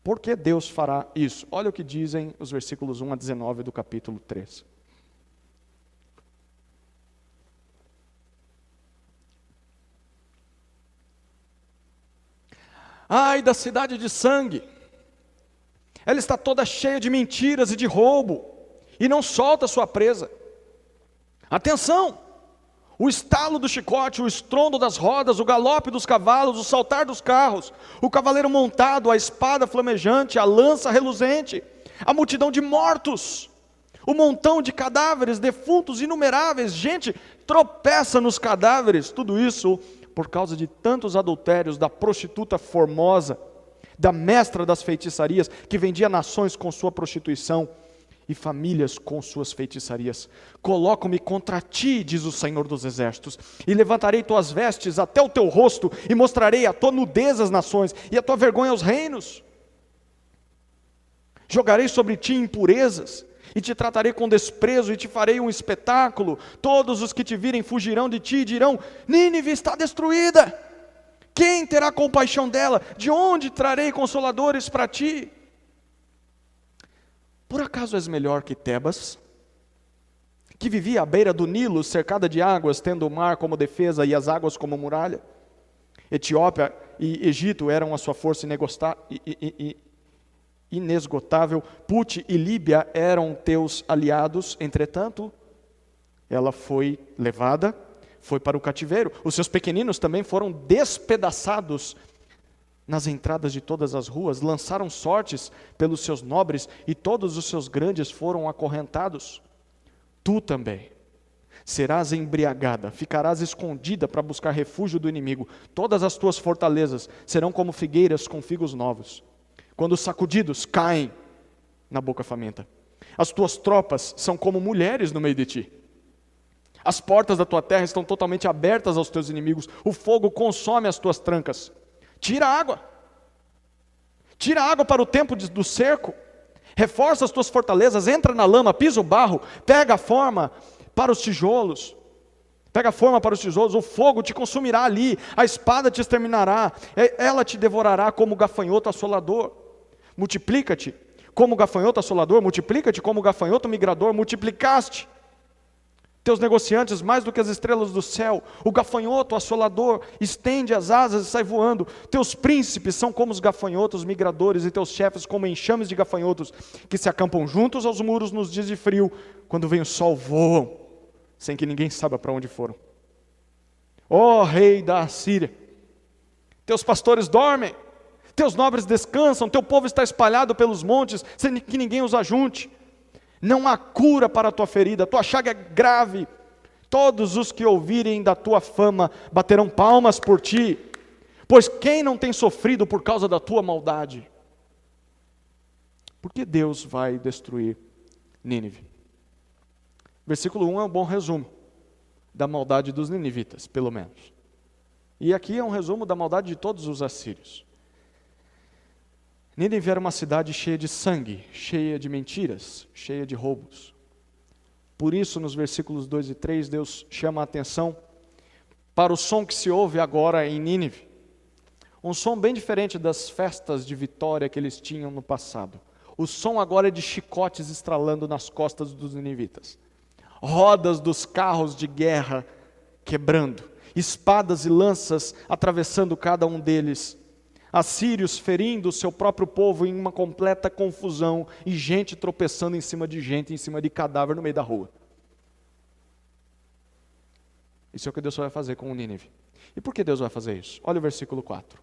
Por que Deus fará isso? Olha o que dizem os versículos 1 a 19 do capítulo 3. Ai da cidade de sangue, ela está toda cheia de mentiras e de roubo, e não solta sua presa. Atenção! O estalo do chicote, o estrondo das rodas, o galope dos cavalos, o saltar dos carros, o cavaleiro montado, a espada flamejante, a lança reluzente, a multidão de mortos, o montão de cadáveres, defuntos inumeráveis, gente tropeça nos cadáveres, tudo isso por causa de tantos adultérios da prostituta formosa, da mestra das feitiçarias, que vendia nações com sua prostituição e famílias com suas feitiçarias. Coloco-me contra ti, diz o Senhor dos exércitos, e levantarei tuas vestes até o teu rosto, e mostrarei a tua nudez às nações, e a tua vergonha aos reinos. Jogarei sobre ti impurezas, e te tratarei com desprezo, e te farei um espetáculo. Todos os que te virem fugirão de ti, e dirão, Nínive está destruída. Quem terá compaixão dela? De onde trarei consoladores para ti? Por acaso és melhor que Tebas, que vivia à beira do Nilo, cercada de águas, tendo o mar como defesa e as águas como muralha? Etiópia e Egito eram a sua força inesgotável, Pute e Líbia eram teus aliados, entretanto, ela foi levada, foi para o cativeiro. Os seus pequeninos também foram despedaçados nas entradas de todas as ruas, lançaram sortes pelos seus nobres, e todos os seus grandes foram acorrentados. Tu também serás embriagada, ficarás escondida para buscar refúgio do inimigo. Todas as tuas fortalezas serão como figueiras com figos novos, quando os sacudidos caem na boca faminta. As tuas tropas são como mulheres no meio de ti. As portas da tua terra estão totalmente abertas aos teus inimigos. O fogo consome as tuas trancas. Tira água para o tempo do cerco, reforça as tuas fortalezas, entra na lama, pisa o barro, pega forma para os tijolos, o fogo te consumirá ali, a espada te exterminará, ela te devorará como gafanhoto assolador. Multiplica-te como gafanhoto assolador, multiplica-te como gafanhoto migrador, multiplicaste teus negociantes mais do que as estrelas do céu. O gafanhoto assolador estende as asas e sai voando. Teus príncipes são como os gafanhotos migradores, e teus chefes como enxames de gafanhotos que se acampam juntos aos muros nos dias de frio. Quando vem o sol, voam, sem que ninguém saiba para onde foram. Ó rei da Assíria, teus pastores dormem, teus nobres descansam, teu povo está espalhado pelos montes, sem que ninguém os ajunte. Não há cura para a tua ferida, tua chaga é grave. Todos os que ouvirem da tua fama baterão palmas por ti, pois quem não tem sofrido por causa da tua maldade? Por que Deus vai destruir Nínive? Versículo 1 é um bom resumo da maldade dos ninivitas, pelo menos. E aqui é um resumo da maldade de todos os assírios. Nínive era uma cidade cheia de sangue, cheia de mentiras, cheia de roubos. Por isso, nos versículos 2 e 3, Deus chama a atenção para o som que se ouve agora em Nínive. Um som bem diferente das festas de vitória que eles tinham no passado. O som agora é de chicotes estralando nas costas dos ninivitas. Rodas dos carros de guerra quebrando. Espadas e lanças atravessando cada um deles. Assírios ferindo o seu próprio povo em uma completa confusão. E gente tropeçando em cima de gente, em cima de cadáver no meio da rua. Isso é o que Deus vai fazer com o Nínive. E por que Deus vai fazer isso? Olha o versículo 4.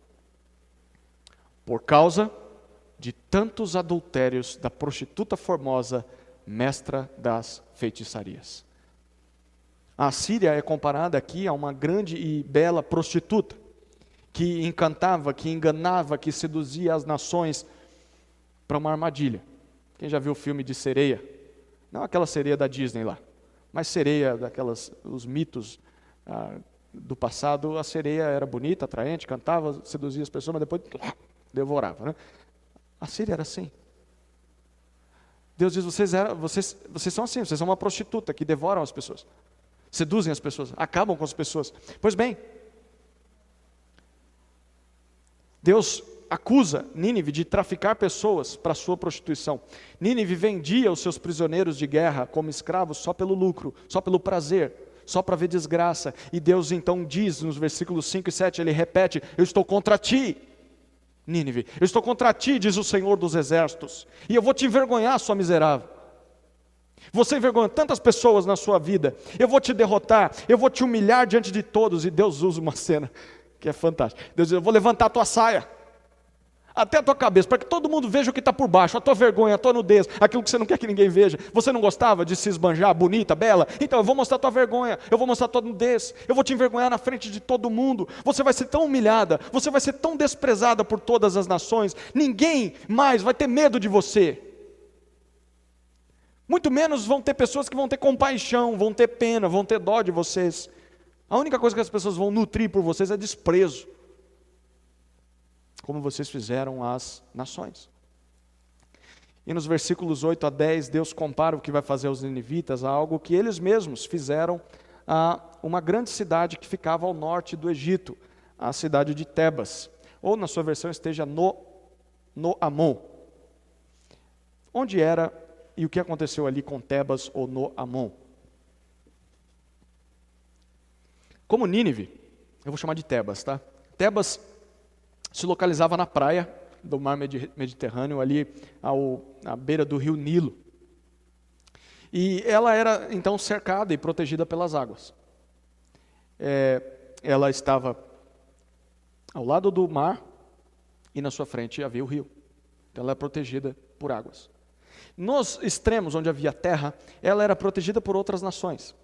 Por causa de tantos adultérios da prostituta formosa, mestra das feitiçarias. A Síria é comparada aqui a uma grande e bela prostituta, que encantava, que enganava, que seduzia as nações para uma armadilha. Quem já viu o filme de sereia? Não aquela sereia da Disney lá, mas sereia daquelas, os mitos do passado. A sereia era bonita, atraente, cantava, seduzia as pessoas, mas depois devorava, né? A Síria era assim. Deus diz, vocês são assim, vocês são uma prostituta que devoram as pessoas, seduzem as pessoas, acabam com as pessoas. Pois bem, Deus acusa Nínive de traficar pessoas para a sua prostituição. Nínive vendia os seus prisioneiros de guerra como escravos só pelo lucro, só pelo prazer, só para ver desgraça. E Deus então diz nos versículos 5 e 7, ele repete, eu estou contra ti, Nínive, eu estou contra ti, diz o Senhor dos Exércitos, e eu vou te envergonhar, sua miserável. Você envergonha tantas pessoas na sua vida, eu vou te derrotar, eu vou te humilhar diante de todos. E Deus usa uma cena que é fantástica. Deus diz, eu vou levantar a tua saia, até a tua cabeça, para que todo mundo veja o que está por baixo, a tua vergonha, a tua nudez, aquilo que você não quer que ninguém veja. Você não gostava de se esbanjar, bonita, bela? Então eu vou mostrar a tua vergonha, eu vou mostrar a tua nudez, eu vou te envergonhar na frente de todo mundo. Você vai ser tão humilhada, você vai ser tão desprezada por todas as nações, ninguém mais vai ter medo de você. Muito menos vão ter pessoas que vão ter compaixão, vão ter pena, vão ter dó de vocês. A única coisa que as pessoas vão nutrir por vocês é desprezo, como vocês fizeram às nações. E nos versículos 8 a 10, Deus compara o que vai fazer aos ninivitas a algo que eles mesmos fizeram a uma grande cidade que ficava ao norte do Egito, a cidade de Tebas, ou na sua versão esteja no Amon. Onde era e o que aconteceu ali com Tebas ou no Amon? Como Nínive, eu vou chamar de Tebas, tá? Tebas se localizava na praia do mar Mediterrâneo, ali à beira do rio Nilo. E ela era então cercada e protegida pelas águas. Ela estava ao lado do mar e na sua frente havia o rio. Então ela é protegida por águas. Nos extremos, onde havia terra, ela era protegida por outras nações.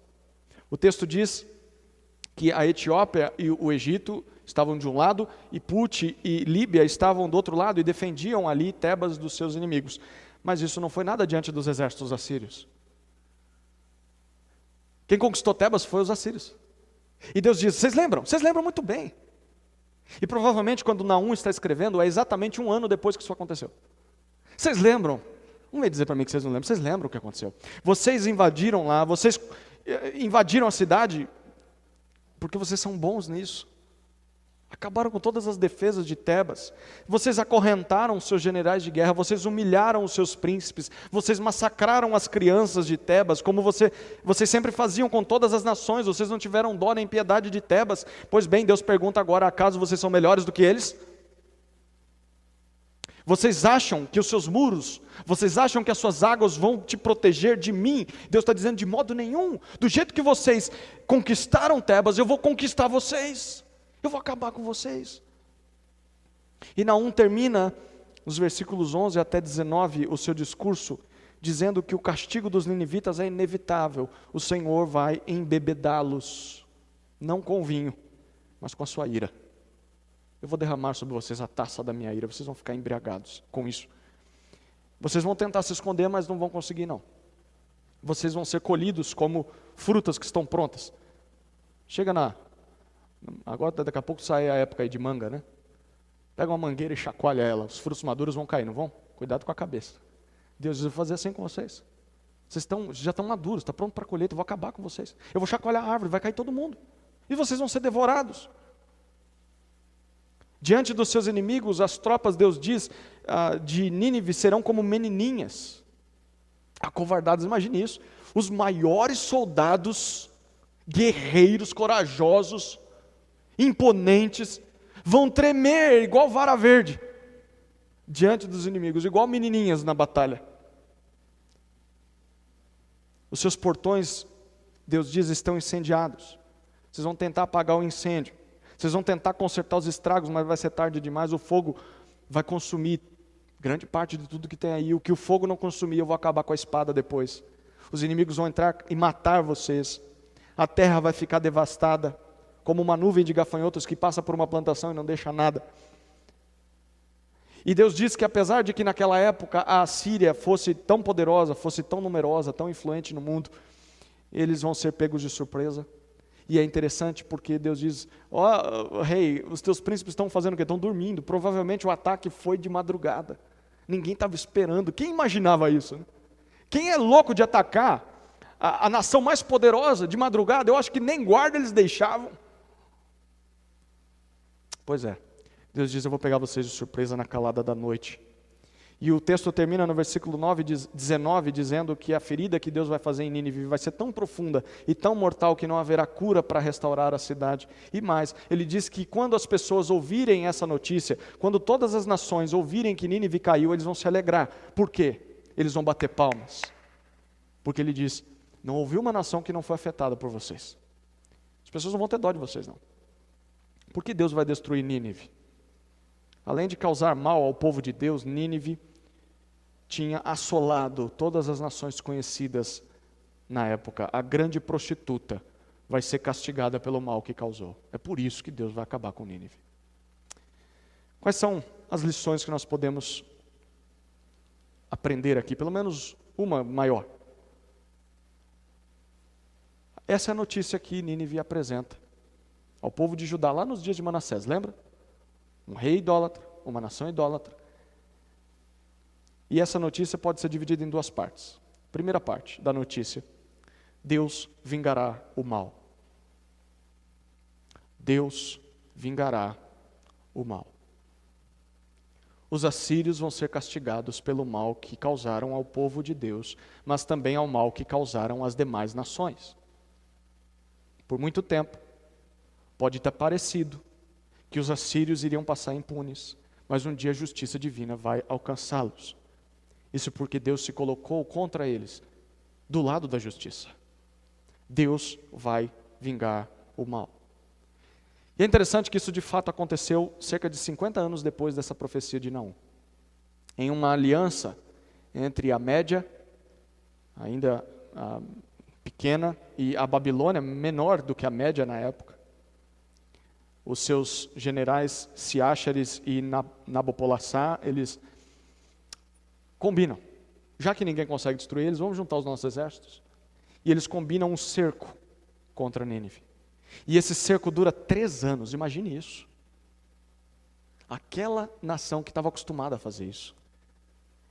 O texto diz que a Etiópia e o Egito estavam de um lado, e Put e Líbia estavam do outro lado e defendiam ali Tebas dos seus inimigos. Mas isso não foi nada diante dos exércitos assírios. Quem conquistou Tebas foi os assírios. E Deus diz, vocês lembram? Vocês lembram muito bem. E provavelmente quando Naum está escrevendo, é exatamente 1 ano depois que isso aconteceu. Vocês lembram? Não vem dizer para mim que vocês não lembram, vocês lembram o que aconteceu. Vocês invadiram lá, vocês invadiram a cidade porque vocês são bons nisso. Acabaram com todas as defesas de Tebas. Vocês acorrentaram os seus generais de guerra, vocês humilharam os seus príncipes, vocês massacraram as crianças de Tebas, como vocês sempre faziam com todas as nações. Vocês não tiveram dó nem piedade de Tebas. Pois bem, Deus pergunta agora, acaso vocês são melhores do que eles? Vocês acham que os seus muros, vocês acham que as suas águas vão te proteger de mim? Deus está dizendo, de modo nenhum. Do jeito que vocês conquistaram Tebas, eu vou conquistar vocês. Eu vou acabar com vocês. E Naum termina, nos versículos 11 até 19, o seu discurso, dizendo que o castigo dos ninivitas é inevitável. O Senhor vai embebedá-los, não com vinho, mas com a sua ira. Eu vou derramar sobre vocês a taça da minha ira, vocês vão ficar embriagados com isso. Vocês vão tentar se esconder, mas não vão conseguir não. Vocês vão ser colhidos como frutas que estão prontas. Chega agora daqui a pouco sai a época aí de manga, né? Pega uma mangueira e chacoalha ela, os frutos maduros vão cair, não vão? Cuidado com a cabeça. Deus diz, eu vou fazer assim com vocês. Vocês já estão maduros, está pronto para a colheita, eu vou acabar com vocês. Eu vou chacoalhar a árvore, vai cair todo mundo. E vocês vão ser devorados. Diante dos seus inimigos, as tropas, Deus diz, de Nínive serão como menininhas, acovardadas. Imagine isso. Os maiores soldados, guerreiros, corajosos, imponentes, vão tremer igual vara verde, diante dos inimigos, igual menininhas na batalha. Os seus portões, Deus diz, estão incendiados. Vocês vão tentar apagar o incêndio. Vocês vão tentar consertar os estragos, mas vai ser tarde demais. O fogo vai consumir grande parte de tudo que tem aí. O que o fogo não consumir, eu vou acabar com a espada depois. Os inimigos vão entrar e matar vocês. A terra vai ficar devastada, como uma nuvem de gafanhotos que passa por uma plantação e não deixa nada. E Deus diz que apesar de que naquela época a Assíria fosse tão poderosa, fosse tão numerosa, tão influente no mundo, eles vão ser pegos de surpresa. E é interessante porque Deus diz, rei, os teus príncipes estão fazendo o quê? Estão dormindo. Provavelmente o ataque foi de madrugada. Ninguém estava esperando. Quem imaginava isso? Né? Quem é louco de atacar a nação mais poderosa de madrugada? Eu acho que nem guarda eles deixavam. Pois é. Deus diz, eu vou pegar vocês de surpresa na calada da noite. E o texto termina no versículo 19, dizendo que a ferida que Deus vai fazer em Nínive vai ser tão profunda e tão mortal que não haverá cura para restaurar a cidade. E mais, ele diz que quando as pessoas ouvirem essa notícia, quando todas as nações ouvirem que Nínive caiu, eles vão se alegrar. Por quê? Eles vão bater palmas. Porque ele diz, não houve uma nação que não foi afetada por vocês. As pessoas não vão ter dó de vocês, não. Por que Deus vai destruir Nínive? Além de causar mal ao povo de Deus, Nínive tinha assolado todas as nações conhecidas na época. A grande prostituta vai ser castigada pelo mal que causou. É por isso que Deus vai acabar com Nínive. Quais são as lições que nós podemos aprender aqui? Pelo menos uma maior. Essa é a notícia que Nínive apresenta ao povo de Judá, lá nos dias de Manassés, lembra? Um rei idólatra, uma nação idólatra. E essa notícia pode ser dividida em duas partes. Primeira parte da notícia, Deus vingará o mal. Deus vingará o mal. Os assírios vão ser castigados pelo mal que causaram ao povo de Deus, mas também ao mal que causaram às demais nações. Por muito tempo, pode ter parecido que os assírios iriam passar impunes, mas um dia a justiça divina vai alcançá-los. Isso porque Deus se colocou contra eles, do lado da justiça. Deus vai vingar o mal. E é interessante que isso de fato aconteceu cerca de 50 anos depois dessa profecia de Naum. Em uma aliança entre a Média, ainda pequena, e a Babilônia, menor do que a Média na época. Os seus generais Siáchares e Nabopolassar, eles combinam. Já que ninguém consegue destruir eles, vamos juntar os nossos exércitos. E eles combinam um cerco contra Nínive. E esse cerco dura 3 anos, imagine isso. Aquela nação que estava acostumada a fazer isso.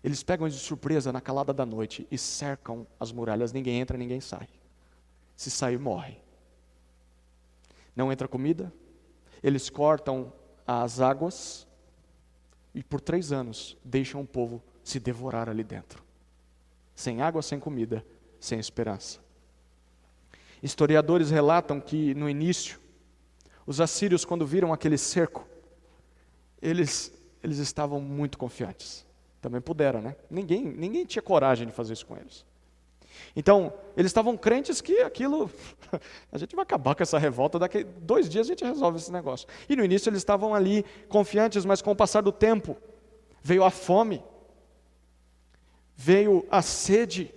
Eles pegam eles de surpresa na calada da noite e cercam as muralhas, ninguém entra, ninguém sai. Se sair, morre. Não entra comida. Eles cortam as águas e por 3 anos deixam o povo se devorar ali dentro. Sem água, sem comida, sem esperança. Historiadores relatam que no início, os assírios quando viram aquele cerco, eles estavam muito confiantes. Também puderam, né? Ninguém tinha coragem de fazer isso com eles. Então, eles estavam crentes que aquilo, a gente vai acabar com essa revolta, daqui 2 dias a gente resolve esse negócio. E no início eles estavam ali confiantes, mas com o passar do tempo, veio a fome, veio a sede,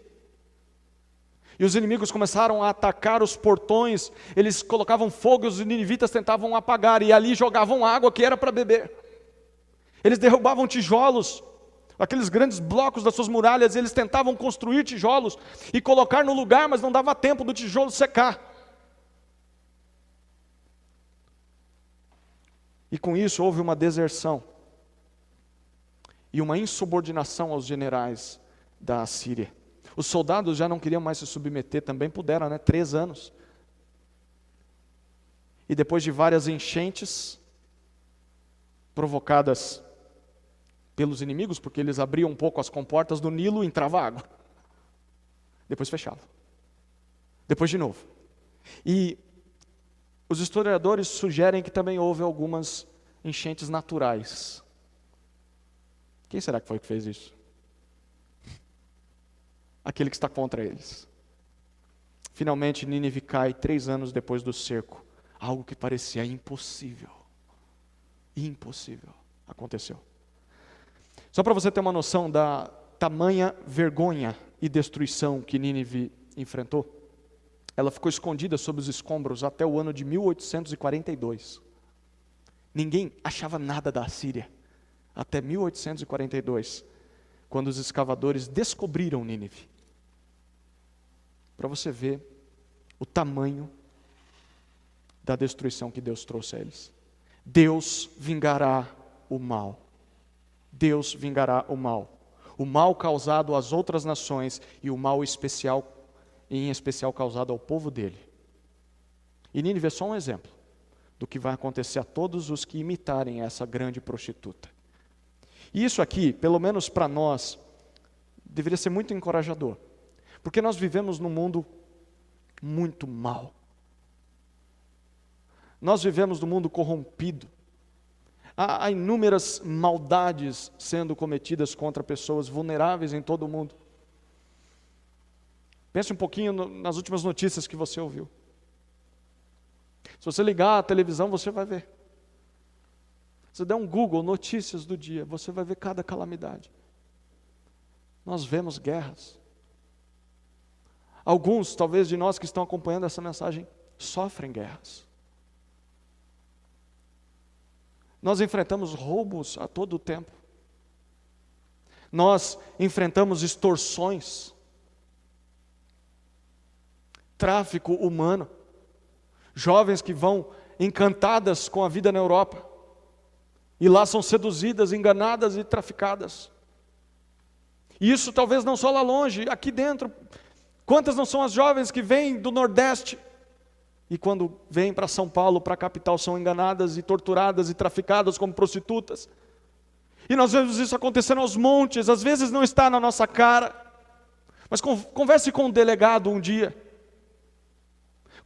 e os inimigos começaram a atacar os portões, eles colocavam fogo e os ninivitas tentavam apagar, e ali jogavam água que era para beber. Eles derrubavam tijolos, Aqueles grandes blocos das suas muralhas, eles tentavam construir tijolos e colocar no lugar, mas não dava tempo do tijolo secar. E com isso houve uma deserção e uma insubordinação aos generais da Assíria. Os soldados já não queriam mais se submeter, também puderam, 3 anos. E depois de várias enchentes provocadas pelos inimigos, porque eles abriam um pouco as comportas do Nilo e entrava água. Depois fechava. Depois de novo. E os historiadores sugerem que também houve algumas enchentes naturais. Quem será que foi que fez isso? Aquele que está contra eles. Finalmente, Nínive cai 3 anos depois do cerco. Algo que parecia impossível. Impossível. Aconteceu. Só para você ter uma noção da tamanha vergonha e destruição que Nínive enfrentou, ela ficou escondida sob os escombros até o ano de 1842. Ninguém achava nada da Assíria até 1842, quando os escavadores descobriram Nínive. Para você ver o tamanho da destruição que Deus trouxe a eles. Deus vingará o mal. Deus vingará o mal. O mal causado às outras nações e o mal especial, em especial causado ao povo dele. E Nínive é só um exemplo do que vai acontecer a todos os que imitarem essa grande prostituta. E isso aqui, pelo menos para nós, deveria ser muito encorajador. Porque nós vivemos num mundo muito mau. Nós vivemos num mundo corrompido. Há inúmeras maldades sendo cometidas contra pessoas vulneráveis em todo o mundo. Pense um pouquinho nas últimas notícias que você ouviu. Se você ligar a televisão, você vai ver. Se você der um Google, notícias do dia, você vai ver cada calamidade. Nós vemos guerras. Alguns, talvez de nós que estão acompanhando essa mensagem, sofrem guerras. Nós enfrentamos roubos a todo o tempo. Nós enfrentamos extorsões, tráfico humano, jovens que vão encantadas com a vida na Europa, e lá são seduzidas, enganadas e traficadas. E isso talvez não só lá longe, aqui dentro. Quantas não são as jovens que vêm do Nordeste, e quando vêm para São Paulo, para a capital, são enganadas e torturadas e traficadas como prostitutas. E nós vemos isso acontecendo aos montes, às vezes não está na nossa cara, mas converse com um delegado um dia.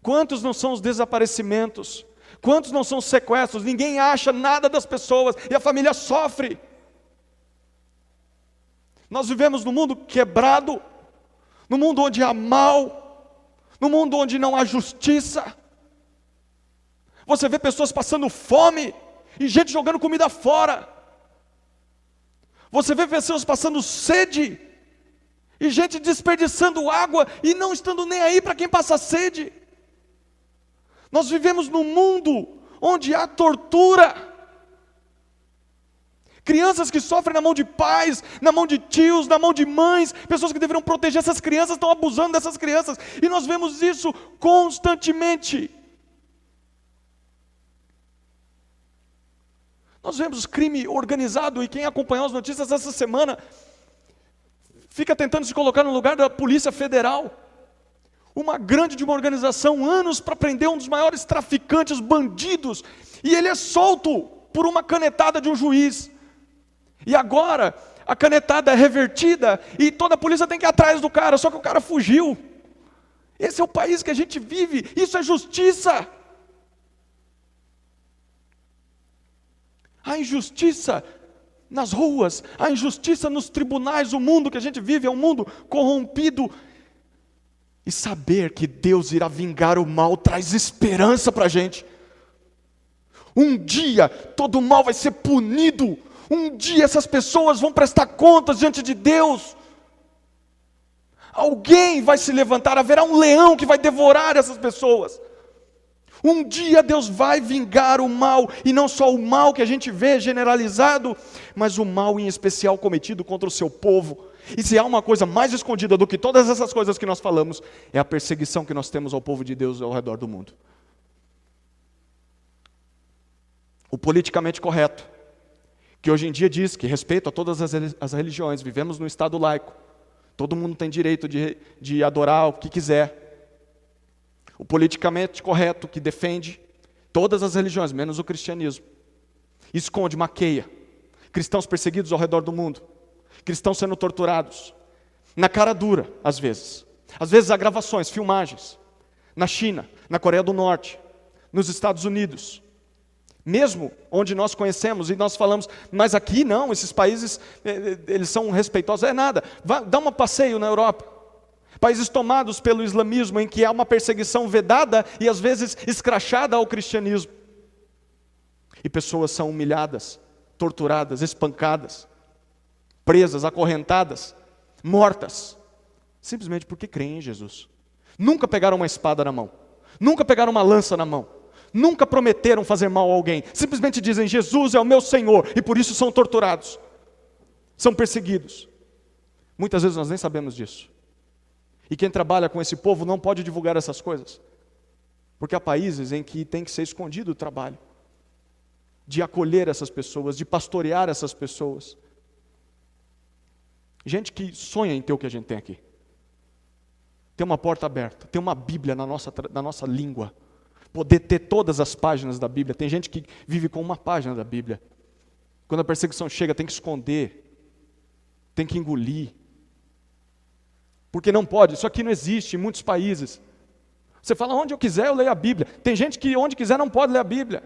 Quantos não são os desaparecimentos? Quantos não são os sequestros? Ninguém acha nada das pessoas e a família sofre. Nós vivemos num mundo quebrado, num mundo onde há mal, num mundo onde não há justiça. Você vê pessoas passando fome e gente jogando comida fora. Você vê pessoas passando sede e gente desperdiçando água e não estando nem aí para quem passa sede. Nós vivemos num mundo onde há tortura. Crianças que sofrem na mão de pais, na mão de tios, na mão de mães, pessoas que deveriam proteger essas crianças, estão abusando dessas crianças, e nós vemos isso constantemente. Nós vemos crime organizado, e quem acompanhou as notícias essa semana, fica tentando se colocar no lugar da Polícia Federal, uma grande de uma organização, anos para prender um dos maiores traficantes, bandidos, e ele é solto por uma canetada de um juiz. E agora, a canetada é revertida e toda a polícia tem que ir atrás do cara, só que o cara fugiu. Esse é o país que a gente vive, isso é justiça. Há injustiça nas ruas, há injustiça nos tribunais, o mundo que a gente vive é um mundo corrompido. E saber que Deus irá vingar o mal traz esperança para a gente. Um dia todo o mal vai ser punido. Um dia essas pessoas vão prestar contas diante de Deus. Alguém vai se levantar, haverá um leão que vai devorar essas pessoas. Um dia Deus vai vingar o mal, e não só o mal que a gente vê generalizado, mas o mal em especial cometido contra o seu povo. E se há uma coisa mais escondida do que todas essas coisas que nós falamos, é a perseguição que nós temos ao povo de Deus ao redor do mundo. O politicamente correto, que hoje em dia diz que respeita a todas as religiões, vivemos num Estado laico, todo mundo tem direito de adorar o que quiser. O politicamente correto, que defende todas as religiões, menos o cristianismo, esconde, maqueia cristãos perseguidos ao redor do mundo, cristãos sendo torturados, na cara dura, às vezes há gravações, filmagens, na China, na Coreia do Norte, nos Estados Unidos, mesmo onde nós conhecemos, e nós falamos, mas aqui não, esses países, eles são respeitosos, é nada, dá um passeio na Europa, países tomados pelo islamismo, em que há uma perseguição vedada, e às vezes escrachada ao cristianismo, e pessoas são humilhadas, torturadas, espancadas, presas, acorrentadas, mortas, simplesmente porque creem em Jesus. Nunca pegaram uma espada na mão, nunca pegaram uma lança na mão, nunca prometeram fazer mal a alguém, simplesmente dizem, Jesus é o meu Senhor, e por isso são torturados, são perseguidos. Muitas vezes nós nem sabemos disso. E quem trabalha com esse povo não pode divulgar essas coisas, porque há países em que tem que ser escondido o trabalho, de acolher essas pessoas, de pastorear essas pessoas. Gente que sonha em ter o que a gente tem aqui. Ter uma porta aberta, ter uma Bíblia na nossa língua, poder ter todas as páginas da Bíblia. Tem gente que vive com uma página da Bíblia. Quando a perseguição chega, tem que esconder, tem que engolir, porque não pode, isso aqui não existe em muitos países. Você fala, onde eu quiser eu leio a Bíblia. Tem gente que onde quiser não pode ler a Bíblia.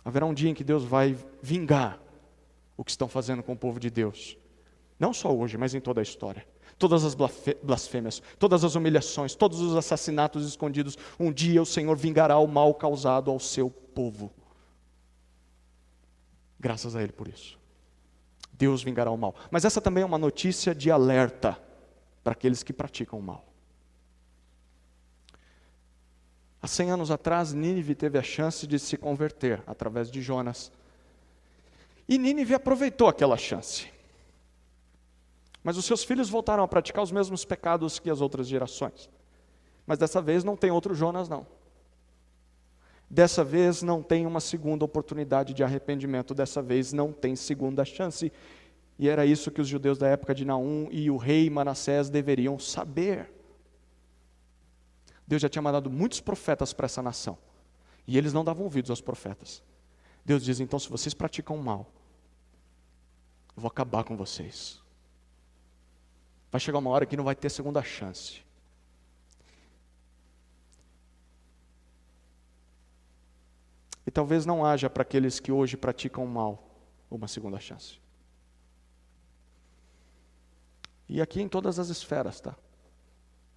Haverá um dia em que Deus vai vingar o que estão fazendo com o povo de Deus. Não só hoje, mas em toda a história. Todas as blasfêmias, todas as humilhações, todos os assassinatos escondidos. Um dia o Senhor vingará o mal causado ao seu povo. Graças a Ele por isso. Deus vingará o mal. Mas essa também é uma notícia de alerta para aqueles que praticam o mal. Há 100 anos atrás, Nínive teve a chance de se converter através de Jonas. E Nínive aproveitou aquela chance. Mas os seus filhos voltaram a praticar os mesmos pecados que as outras gerações. Mas dessa vez não tem outro Jonas, não. Dessa vez não tem uma segunda oportunidade de arrependimento, dessa vez não tem segunda chance. E era isso que os judeus da época de Naum e o rei Manassés deveriam saber. Deus já tinha mandado muitos profetas para essa nação, e eles não davam ouvidos aos profetas. Deus diz, então, se vocês praticam mal, eu vou acabar com vocês. Vai chegar uma hora que não vai ter segunda chance. E talvez não haja para aqueles que hoje praticam mal uma segunda chance. E aqui em todas as esferas, tá?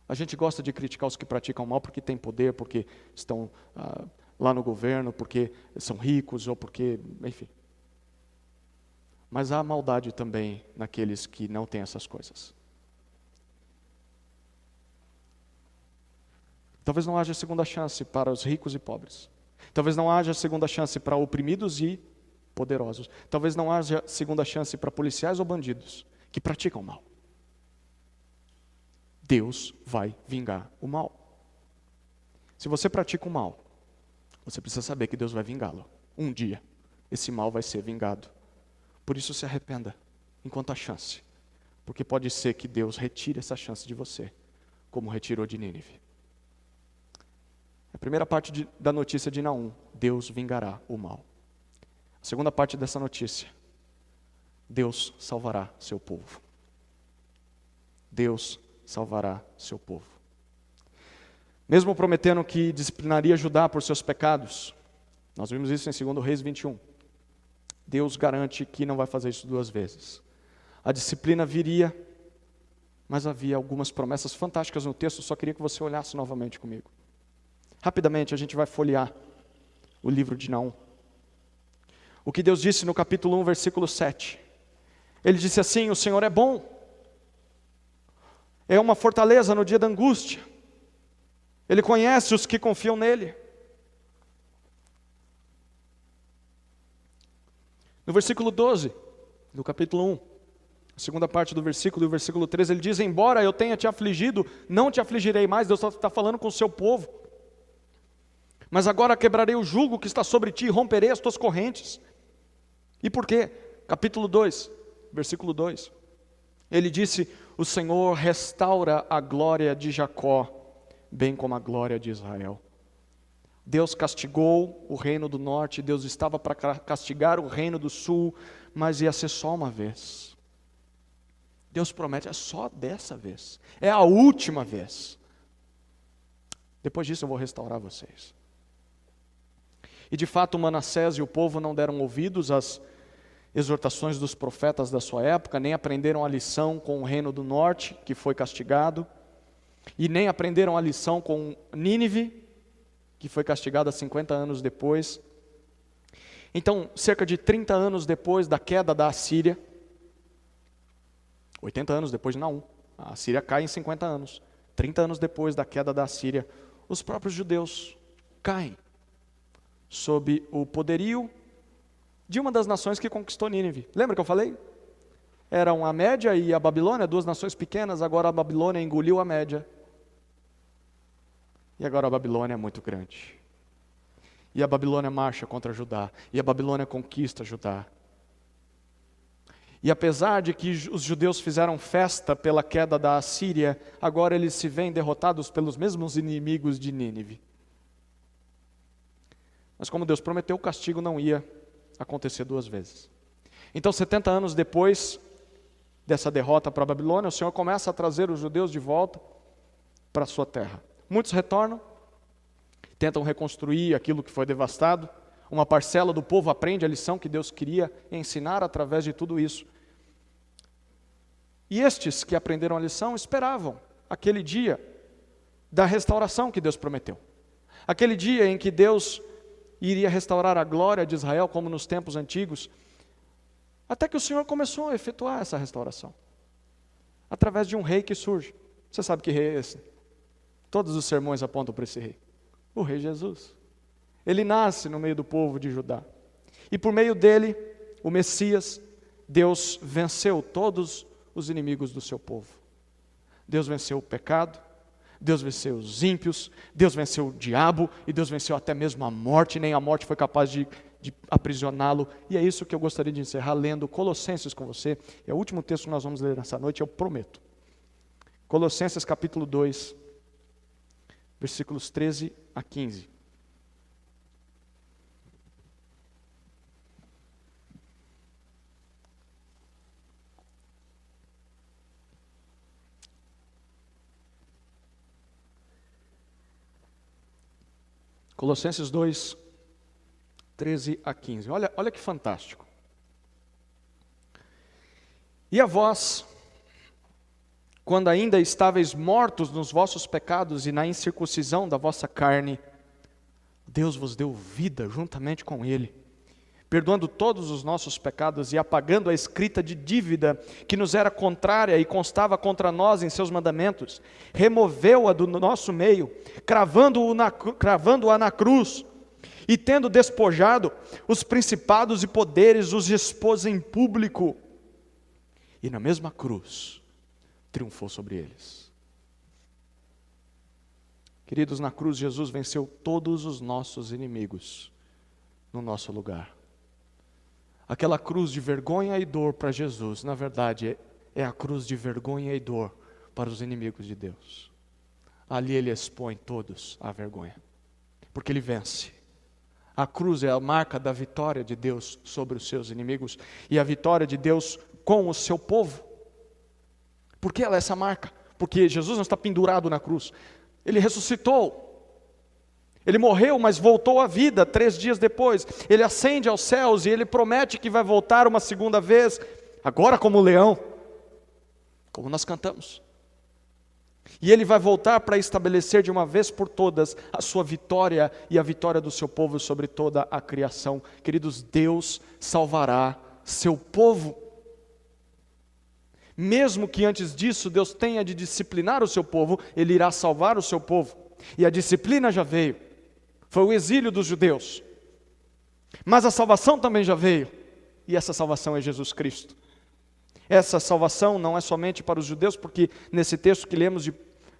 A gente gosta de criticar os que praticam mal porque têm poder, porque estão lá no governo, porque são ricos ou porque, enfim. Mas há maldade também naqueles que não têm essas coisas. Talvez não haja segunda chance para os ricos e pobres. Talvez não haja segunda chance para oprimidos e poderosos. Talvez não haja segunda chance para policiais ou bandidos que praticam mal. Deus vai vingar o mal. Se você pratica o mal, você precisa saber que Deus vai vingá-lo. Um dia, esse mal vai ser vingado. Por isso se arrependa, enquanto há chance. Porque pode ser que Deus retire essa chance de você, como retirou de Nínive. A primeira parte da notícia de Naum, Deus vingará o mal. A segunda parte dessa notícia, Deus salvará seu povo. Deus salvará seu povo. Mesmo prometendo que disciplinaria Judá por seus pecados, nós vimos isso em 2 Reis 21. Deus garante que não vai fazer isso duas vezes. A disciplina viria, mas havia algumas promessas fantásticas no texto, só queria que você olhasse novamente comigo. Rapidamente a gente vai folhear o livro de Naum. O que Deus disse no capítulo 1, versículo 7. Ele disse assim, o Senhor é bom, é uma fortaleza no dia da angústia, Ele conhece os que confiam nele. No versículo 12, do capítulo 1, a segunda parte do versículo, e o versículo 13, ele diz: embora eu tenha te afligido, não te afligirei mais. Deus está falando com o seu povo. Mas agora quebrarei o jugo que está sobre ti, e romperei as tuas correntes. E por quê? Capítulo 2, versículo 2. Ele disse: o Senhor restaura a glória de Jacó, bem como a glória de Israel. Deus castigou o reino do norte, Deus estava para castigar o reino do sul, mas ia ser só uma vez. Deus promete, é só dessa vez, é a última vez. Depois disso eu vou restaurar vocês. E de fato Manassés e o povo não deram ouvidos às exortações dos profetas da sua época, nem aprenderam a lição com o reino do norte, que foi castigado, e nem aprenderam a lição com Nínive, que foi castigada 50 anos depois. Então, cerca de 30 anos depois da queda da Assíria, 80 anos depois de Naum, a Assíria cai em 50 anos. 30 anos depois da queda da Assíria, os próprios judeus caem sob o poderio de uma das nações que conquistou Nínive. Lembra que eu falei? Eram a Média e a Babilônia, duas nações pequenas, agora a Babilônia engoliu a Média. E agora a Babilônia é muito grande. E a Babilônia marcha contra Judá. E a Babilônia conquista Judá. E apesar de que os judeus fizeram festa pela queda da Assíria, agora eles se veem derrotados pelos mesmos inimigos de Nínive. Mas como Deus prometeu, o castigo não ia acontecer duas vezes. Então, 70 anos depois dessa derrota para a Babilônia, o Senhor começa a trazer os judeus de volta para a sua terra. Muitos retornam, tentam reconstruir aquilo que foi devastado. Uma parcela do povo aprende a lição que Deus queria ensinar através de tudo isso. E estes que aprenderam a lição esperavam aquele dia da restauração que Deus prometeu. Aquele dia em que Deus iria restaurar a glória de Israel, como nos tempos antigos. Até que o Senhor começou a efetuar essa restauração. Através de um rei que surge. Você sabe que rei é esse? Todos os sermões apontam para esse rei. O rei Jesus. Ele nasce no meio do povo de Judá. E por meio dele, o Messias, Deus venceu todos os inimigos do seu povo. Deus venceu o pecado, Deus venceu os ímpios, Deus venceu o diabo, e Deus venceu até mesmo a morte, nem a morte foi capaz de aprisioná-lo. E é isso que eu gostaria de encerrar lendo Colossenses com você. É o último texto que nós vamos ler nessa noite, eu prometo. Colossenses capítulo 2, versículos 13 a 15. Colossenses 2, 13 a 15. Olha que fantástico. E a vós, quando ainda estáveis mortos nos vossos pecados e na incircuncisão da vossa carne, Deus vos deu vida juntamente com Ele, perdoando todos os nossos pecados e apagando a escrita de dívida que nos era contrária e constava contra nós em seus mandamentos, removeu-a do nosso meio, cravando-a na cruz, e tendo despojado os principados e poderes, os expôs em público, e na mesma cruz triunfou sobre eles. Queridos, na cruz Jesus venceu todos os nossos inimigos no nosso lugar. Aquela cruz de vergonha e dor para Jesus, na verdade, é a cruz de vergonha e dor para os inimigos de Deus. Ali Ele expõe todos à vergonha, porque Ele vence. A cruz é a marca da vitória de Deus sobre os seus inimigos e a vitória de Deus com o seu povo. Por que ela é essa marca? Porque Jesus não está pendurado na cruz. Ele ressuscitou. Ele morreu, mas voltou à vida 3 dias depois. Ele ascende aos céus e Ele promete que vai voltar uma segunda vez, agora como leão, como nós cantamos. E Ele vai voltar para estabelecer de uma vez por todas a sua vitória e a vitória do seu povo sobre toda a criação. Queridos, Deus salvará seu povo. Mesmo que antes disso Deus tenha de disciplinar o seu povo, Ele irá salvar o seu povo. e a disciplina já veio. Foi o exílio dos judeus. Mas a salvação também já veio, e essa salvação é Jesus Cristo. Essa salvação não é somente para os judeus, porque nesse texto que lemos de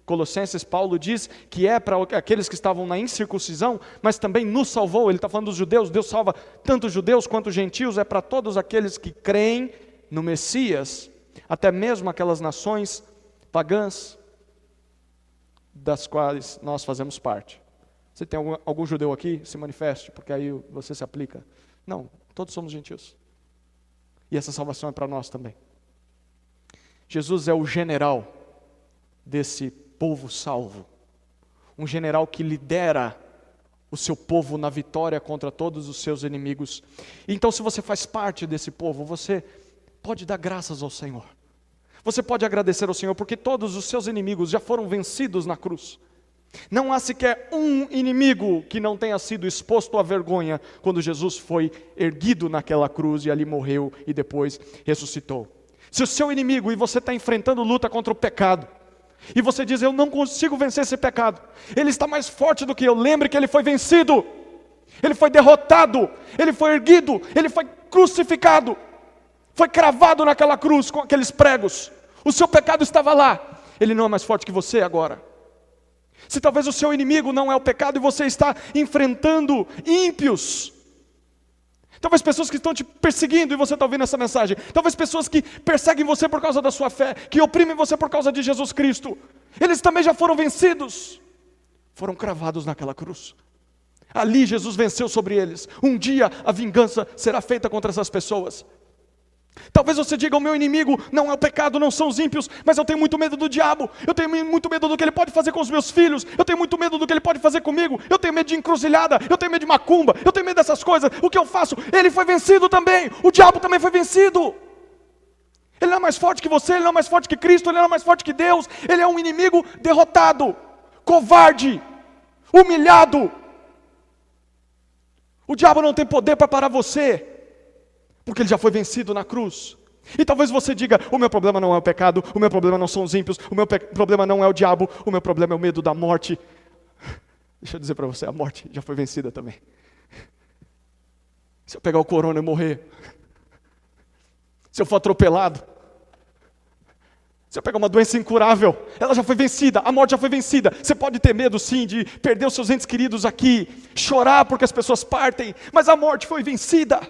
Colossenses, Paulo diz que é para aqueles que estavam na incircuncisão, mas também nos salvou. Ele está falando dos judeus. Deus salva tanto os judeus quanto os gentios. É para todos aqueles que creem no Messias, até mesmo aquelas nações pagãs das quais nós fazemos parte. Se tem algum judeu aqui, se manifeste, porque aí você se aplica. Não, todos somos gentios. E essa salvação é para nós também. Jesus é o general desse povo salvo. Um general que lidera o seu povo na vitória contra todos os seus inimigos. Então, se você faz parte desse povo, você pode dar graças ao Senhor. Você pode agradecer ao Senhor, porque todos os seus inimigos já foram vencidos na cruz. Não há sequer um inimigo que não tenha sido exposto à vergonha quando Jesus foi erguido naquela cruz e ali morreu e depois ressuscitou. Se o seu inimigo, e você está enfrentando luta contra o pecado, e você diz, eu não consigo vencer esse pecado, ele está mais forte do que eu, lembre que ele foi vencido, ele foi derrotado, ele foi erguido, ele foi crucificado, foi cravado naquela cruz com aqueles pregos, o seu pecado estava lá, ele não é mais forte que você agora. Se talvez o seu inimigo não é o pecado e você está enfrentando ímpios, talvez pessoas que estão te perseguindo e você está ouvindo essa mensagem, talvez pessoas que perseguem você por causa da sua fé, que oprimem você por causa de Jesus Cristo, eles também já foram vencidos, foram cravados naquela cruz. Ali Jesus venceu sobre eles. Um dia a vingança será feita contra essas pessoas. Talvez você diga, o meu inimigo não é o pecado, não são os ímpios, mas eu tenho muito medo do diabo, eu tenho muito medo do que ele pode fazer com os meus filhos, eu tenho muito medo do que ele pode fazer comigo, eu tenho medo de encruzilhada, eu tenho medo de macumba, eu tenho medo dessas coisas. O que eu faço? Ele foi vencido também, o diabo também foi vencido. Ele não é mais forte que você, ele não é mais forte que Cristo, ele não é mais forte que Deus, ele é um inimigo derrotado, covarde, humilhado. O diabo não tem poder para parar você, porque ele já foi vencido na cruz. E talvez você diga, o meu problema não é o pecado, o meu problema não são os ímpios, o meu problema não é o diabo, o meu problema é o medo da morte. Deixa eu dizer para você, a morte já foi vencida também. Se eu pegar o corona e morrer, se eu for atropelado, se eu pegar uma doença incurável, ela já foi vencida, a morte já foi vencida. Você pode ter medo sim de perder os seus entes queridos aqui, chorar porque as pessoas partem, mas a morte foi vencida.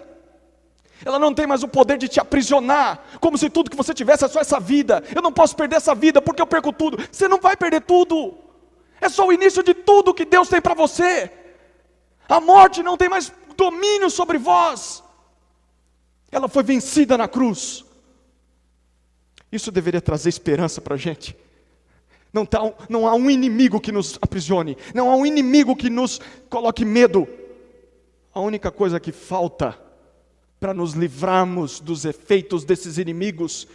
Ela não tem mais o poder de te aprisionar, como se tudo que você tivesse é só essa vida. Eu não posso perder essa vida porque eu perco tudo. Você não vai perder tudo. É só o início de tudo que Deus tem para você. A morte não tem mais domínio sobre vós. Ela foi vencida na cruz. Isso deveria trazer esperança para a gente. Não há um inimigo que nos aprisione. Não há um inimigo que nos coloque medo. A única coisa que falta para nos livrarmos dos efeitos desses inimigos,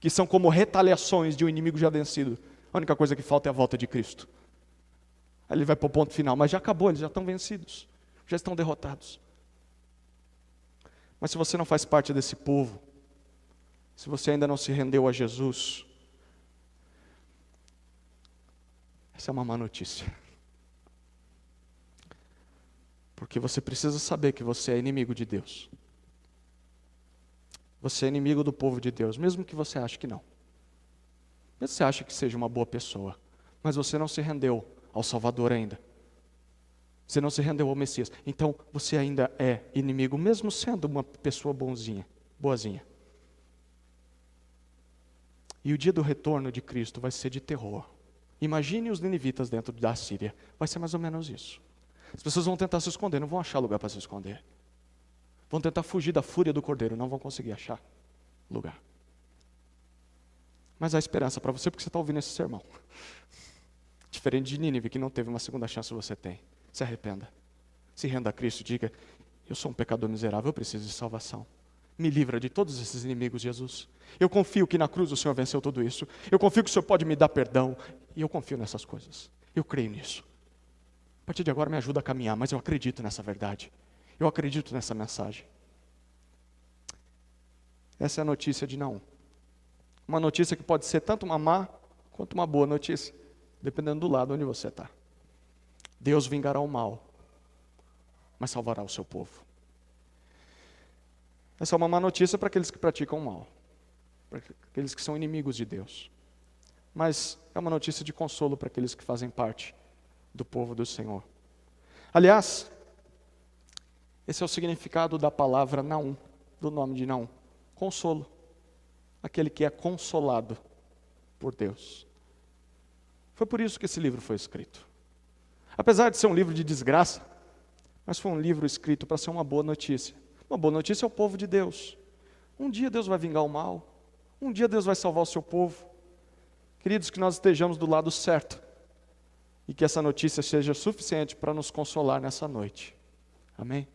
que são como retaliações de um inimigo já vencido, a única coisa que falta é a volta de Cristo. Aí ele vai para o ponto final, mas já acabou, eles já estão vencidos, já estão derrotados. Mas se você não faz parte desse povo, se você ainda não se rendeu a Jesus, essa é uma má notícia. Porque você precisa saber que você é inimigo de Deus. Você é inimigo do povo de Deus, mesmo que você ache que não. Mesmo que você ache que seja uma boa pessoa, mas você não se rendeu ao Salvador ainda. Você não se rendeu ao Messias. Então, você ainda é inimigo, mesmo sendo uma pessoa boazinha. E o dia do retorno de Cristo vai ser de terror. Imagine os ninivitas dentro da Síria. Vai ser mais ou menos isso. As pessoas vão tentar se esconder, não vão achar lugar para se esconder. Vão tentar fugir da fúria do cordeiro, não vão conseguir achar lugar. Mas há esperança para você porque você está ouvindo esse sermão. Diferente de Nínive, que não teve uma segunda chance, você tem. Se arrependa. Se renda a Cristo e diga, eu sou um pecador miserável, eu preciso de salvação. Me livra de todos esses inimigos, Jesus. Eu confio que na cruz o Senhor venceu tudo isso. Eu confio que o Senhor pode me dar perdão. E eu confio nessas coisas. Eu creio nisso. A partir de agora me ajuda a caminhar, mas eu acredito nessa verdade. Eu acredito nessa mensagem. Essa é a notícia de Naum. Uma notícia que pode ser tanto uma má quanto uma boa notícia. dependendo do lado onde você está. Deus vingará o mal, mas salvará o seu povo. Essa é uma má notícia para aqueles que praticam o mal, para aqueles que são inimigos de Deus. Mas é uma notícia de consolo para aqueles que fazem parte do povo do Senhor. Aliás, esse é o significado da palavra Naum, do nome de Naum. Consolo. Aquele que é consolado por Deus. Foi por isso que esse livro foi escrito. Apesar de ser um livro de desgraça, mas foi um livro escrito para ser uma boa notícia. Uma boa notícia ao povo de Deus. Um dia Deus vai vingar o mal. Um dia Deus vai salvar o seu povo. Queridos, que nós estejamos do lado certo. E que essa notícia seja suficiente para nos consolar nessa noite. Amém?